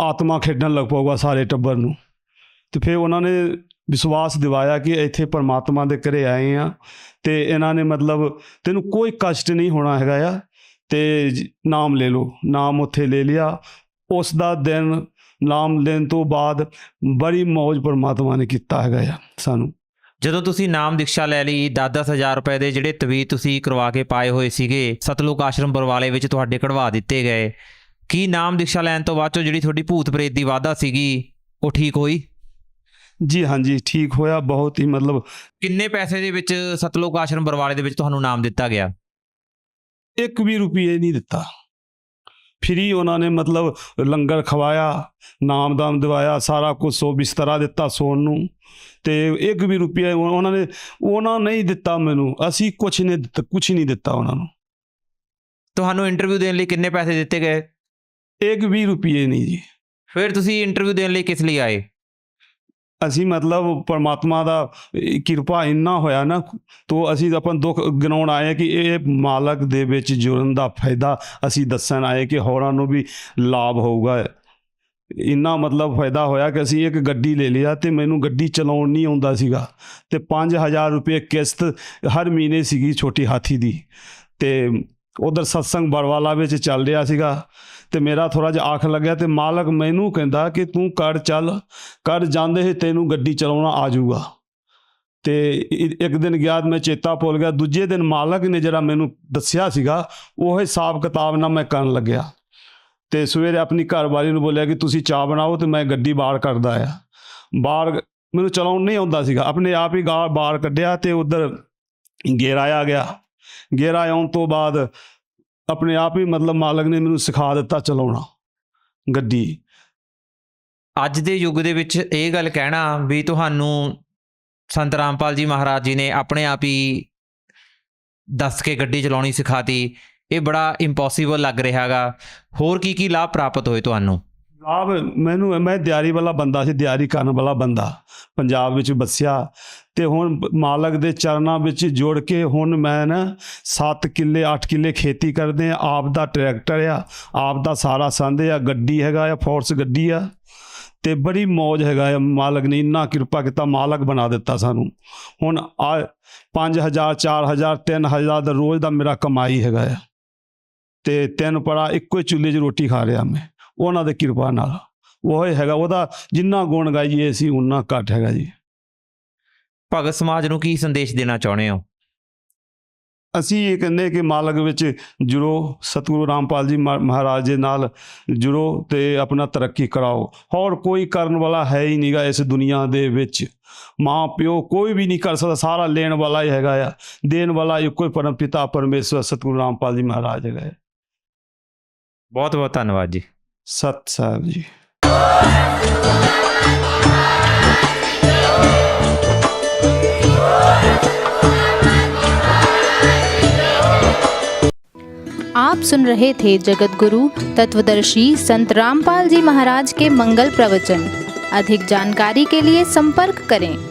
आत्मा खेडण लग पऊगा सारे टब्बर नूं। तो फिर उन्होंने विश्वास दिवाया कि इत्थे परमात्मा दे घरे आए हैं तो इन्हां ने मतलब तेनू कोई कष्ट नहीं होना हैगा आ, ते नाम ले लो। नाम उत्थे ले लिया। उस दा दिन नाम लेने तो बाद बड़ी मौज परमात्मा ने कीता हैगा आ सानू। ਜਦੋਂ ਤੁਸੀਂ ਨਾਮ ਦੀਕਸ਼ਾ ਲੈ ਲਈ 10-10 ਹਜ਼ਾਰ ਰੁਪਏ ਦੇ ਜਿਹੜੇ ਤਵੀਜ਼ ਤੁਸੀਂ ਕਰਵਾ ਕੇ ਪਾਏ ਹੋਏ ਸੀਗੇ ਸਤਲੁਕ ਆਸ਼ਰਮ ਬਰਵਾਲੇ ਵਿੱਚ ਤੁਹਾਡੇ ਕਢਵਾ ਦਿੱਤੇ ਗਏ, ਕੀ ਨਾਮ ਦੀਕਸ਼ਾ ਲੈਣ ਤੋਂ ਬਾਅਦ ਚੋਂ ਜਿਹੜੀ ਤੁਹਾਡੀ ਭੂਤ ਪ੍ਰੇਤ ਦੀ ਵਾਧਾ ਸੀਗੀ ਉਹ ਠੀਕ ਹੋਈ? जी हाँ जी, ठीक होया बहुत ही। मतलब ਕਿੰਨੇ ਪੈਸੇ ਦੇ ਵਿੱਚ ਸਤਲੁਕ ਆਸ਼ਰਮ ਬਰਵਾਲੇ ਦੇ ਵਿੱਚ ਤੁਹਾਨੂੰ ਨਾਮ ਦਿੱਤਾ ਗਿਆ? एक भी रुपये नहीं दिता, फ्री उन्होंने मतलब लंगर खवाया, नामदान दिवाया, सारा कुछ सो बिस्तरा दिता सोन नूं, ते एक भी रुपया उन्होंने नहीं दिता मैनू। असी कुछ नहीं दिता उन्होंने। ਤੁਹਾਨੂੰ ਇੰਟਰਵਿਊ ਦੇਣ ਲਈ ਕਿੰਨੇ ਪੈਸੇ ਦਿੱਤੇ ਗਏ? एक भी रुपये नहीं जी। ਫਿਰ ਤੁਸੀਂ ਇੰਟਰਵਿਊ ਦੇਣ ਲਈ ਕਿਸ ਲਈ ਆਏ? ਅਸੀਂ मतलब परमात्मा ਦਾ ਕਿਰਪਾ ਇੰਨਾ ਹੋਇਆ ਨਾ, ਤੋ ਅਸੀਂ ਆਪਣਾ ਦੁੱਖ ਗਿਣਾਉਣ ਆਏ ਕਿ ਇਹ ਮਾਲਕ ਦੇ ਵਿੱਚ ਜੁੜਨ ਦਾ ਫਾਇਦਾ ਅਸੀਂ ਦੱਸਣ ਆਏ ਕਿ ਹੋਰਾਂ ਨੂੰ ਵੀ ਲਾਭ ਹੋਊਗਾ। ਇੰਨਾ मतलब ਫਾਇਦਾ ਹੋਇਆ ਕਿ ਅਸੀਂ ਇੱਕ ਗੱਡੀ ਲੈ ਲਿਆ ਤੇ ਮੈਨੂੰ ਗੱਡੀ ਚਲਾਉਣ ਨਹੀਂ ਆਉਂਦਾ ਸੀਗਾ ਤੇ 5000 ਰੁਪਏ ਕਿਸ਼ਤ ਹਰ ਮਹੀਨੇ ਸੀਗੀ ਛੋਟੀ ਹਾਥੀ ਦੀ। ਤੇ ਉਧਰ ਸਤਸੰਗ ਬਰਵਾਲਾ ਵਿੱਚ ਚੱਲ ਰਿਹਾ ਸੀਗਾ ਤੇ ਮੇਰਾ ਥੋੜਾ ਜਿਹਾ ਆਖ ਲੱਗਿਆ ਤੇ ਮਾਲਕ ਮੈਨੂੰ ਕਹਿੰਦਾ ਕਿ ਤੂੰ ਕਰ ਚੱਲ, ਕਰ ਜਾਂਦੇ ਹੀ ਤੈਨੂੰ ਗੱਡੀ ਚਲਾਉਣਾ ਆ ਜਾਊਗਾ। ਤੇ ਇੱਕ ਦਿਨ ਗਿਆ ਮੈਂ ਚੇਤਾ ਭੁੱਲ ਗਿਆ। ਦੂਜੇ ਦਿਨ ਮਾਲਕ ਨੇ ਜਿਹੜਾ ਮੈਨੂੰ ਦੱਸਿਆ ਸੀਗਾ ਉਹ ਹਿਸਾਬ ਕਿਤਾਬ ਨਾਲ ਮੈਂ ਕਰਨ ਲੱਗਿਆ ਤੇ ਸਵੇਰੇ ਆਪਣੀ ਘਰਵਾਲੀ ਨੂੰ ਬੋਲਿਆ ਕਿ ਤੁਸੀਂ ਚਾਹ ਬਣਾਓ ਤੇ ਮੈਂ ਗੱਡੀ ਬਾਹਰ ਕਰਦਾ ਆ। ਬਾਹਰ ਮੈਨੂੰ ਚਲਾਉਣ ਨਹੀਂ ਆਉਂਦਾ ਸੀਗਾ, ਆਪਣੇ ਆਪ ਹੀ ਬਾਹਰ ਕੱਢਿਆ ਤੇ ਉਧਰ ਗੇਰਾ ਆ ਗਿਆ। ਗੇਰਾ ਆਉਣ ਤੋਂ ਬਾਅਦ ਆਪਣੇ ਆਪ ਹੀ मतलब ਮਾਲਕ ਨੇ ਮੈਨੂੰ ਸਿਖਾ ਦਿੱਤਾ ਚਲਾਉਣਾ ਗੱਡੀ। ਅੱਜ ਦੇ ਯੁੱਗ ਦੇ ਵਿੱਚ ਇਹ ਗੱਲ ਕਹਿਣਾ ਵੀ ਤੁਹਾਨੂੰ ਸੰਤ ਰਾਮਪਾਲ ਜੀ ਮਹਾਰਾਜ ਜੀ ਨੇ ਆਪਣੇ ਆਪ ਹੀ ਦੱਸ ਕੇ ਗੱਡੀ ਚਲਾਉਣੀ ਸਿਖਾਤੀ, ਇਹ ਬੜਾ ਇੰਪੋਸੀਬਲ ਲੱਗ ਰਿਹਾ ਗਾ। ਹੋਰ ਕੀ ਲਾਭ ਪ੍ਰਾਪਤ ਹੋਏ ਤੁਹਾਨੂੰ? ਲਾਭ ਮੈਨੂੰ, ਮੈਂ ਦਿਹਾੜੀ ਵਾਲਾ ਬੰਦਾ ਸੀ, ਦਿਹਾੜੀ ਕਰਨ ਵਾਲਾ ਬੰਦਾ ਪੰਜਾਬ ਵਿੱਚ ਵਸਿਆ ਤੇ ਹੁਣ ਮਾਲਕ ਦੇ ਚਰਨਾਂ ਵਿੱਚ ਜੁੜ ਕੇ ਹੁਣ ਮੈਂ ਨਾ 7 ਕਿੱਲੇ 8 ਕਿੱਲੇ ਖੇਤੀ ਕਰਦੇ ਆ। ਆਪ ਦਾ ਟਰੈਕਟਰ ਆ, ਆਪ ਦਾ ਸਾਰਾ ਸੰਦ ਆ, ਗੱਡੀ ਹੈਗਾ ਆ, ਫੋਰਸ ਗੱਡੀ ਆ ਤੇ ਬੜੀ ਮੌਜ ਹੈਗਾ ਆ। ਮਾਲਕ ਨੇ ਇੰਨਾ ਕਿਰਪਾ ਕੀਤਾ, ਮਾਲਕ ਬਣਾ ਦਿੱਤਾ ਸਾਨੂੰ। ਹੁਣ 5000 4000 3000 ਦਾ ਰੋਜ਼ ਦਾ ਮੇਰਾ ਕਮਾਈ ਹੈਗਾ ਆ ਤੇ 3 ਪੜਾ ਇੱਕੋ ਹੀ ਚੁੱਲ੍ਹੇ 'ਚ ਰੋਟੀ ਖਾ ਰਿਹਾ ਮੈਂ ਉਹਨਾਂ ਦੇ ਕਿਰਪਾ ਨਾਲ। ਉਹ ਹੈਗਾ, ਉਹਦਾ ਜਿੰਨਾ ਗੁਣ ਗਾਈਏ ਅਸੀਂ ਉਨਾ ਘੱਟ ਹੈਗਾ ਜੀ। ਭਗਤ ਸਮਾਜ ਨੂੰ ਕੀ ਸੰਦੇਸ਼ ਦੇਣਾ ਚਾਹੁੰਦੇ ਹੋ? ਅਸੀਂ ਇਹ ਕਹਿੰਦੇ ਕਿ ਮਾਲਕ ਵਿੱਚ ਜੁੜੋ, ਸਤਿਗੁਰੂ ਰਾਮਪਾਲ ਜੀ ਮਹਾਰਾਜ ਦੇ ਨਾਲ ਜੁੜੋ ਤੇ ਆਪਣਾ ਤਰੱਕੀ ਕਰਾਓ। ਹੋਰ ਕੋਈ ਕਰਨ ਵਾਲਾ ਹੈ ਹੀ ਨਹੀਂਗਾ ਇਸ ਦੁਨੀਆ ਦੇ ਵਿੱਚ। ਮਾਂ ਪਿਓ ਕੋਈ ਵੀ ਨਹੀਂ ਕਰ ਸਕਦਾ, ਸਾਰਾ ਲੈਣ ਵਾਲਾ ਹੀ ਹੈਗਾ ਆ, ਦੇਣ ਵਾਲਾ ਇੱਕੋ ਹੀ ਪਰਮ ਪਿਤਾ ਪਰਮੇਸ਼ਵਰ ਸਤਿਗੁਰੂ ਰਾਮਪਾਲ ਜੀ ਮਹਾਰਾਜ ਹੈਗਾ। ਬਹੁਤ ਬਹੁਤ ਧੰਨਵਾਦ ਜੀ। ਸਤਿ ਸਾਹਿਬ ਜੀ। आप सुन रहे थे जगत गुरु तत्वदर्शी संत रामपाल जी महाराज के मंगल प्रवचन। अधिक जानकारी के लिए संपर्क करें।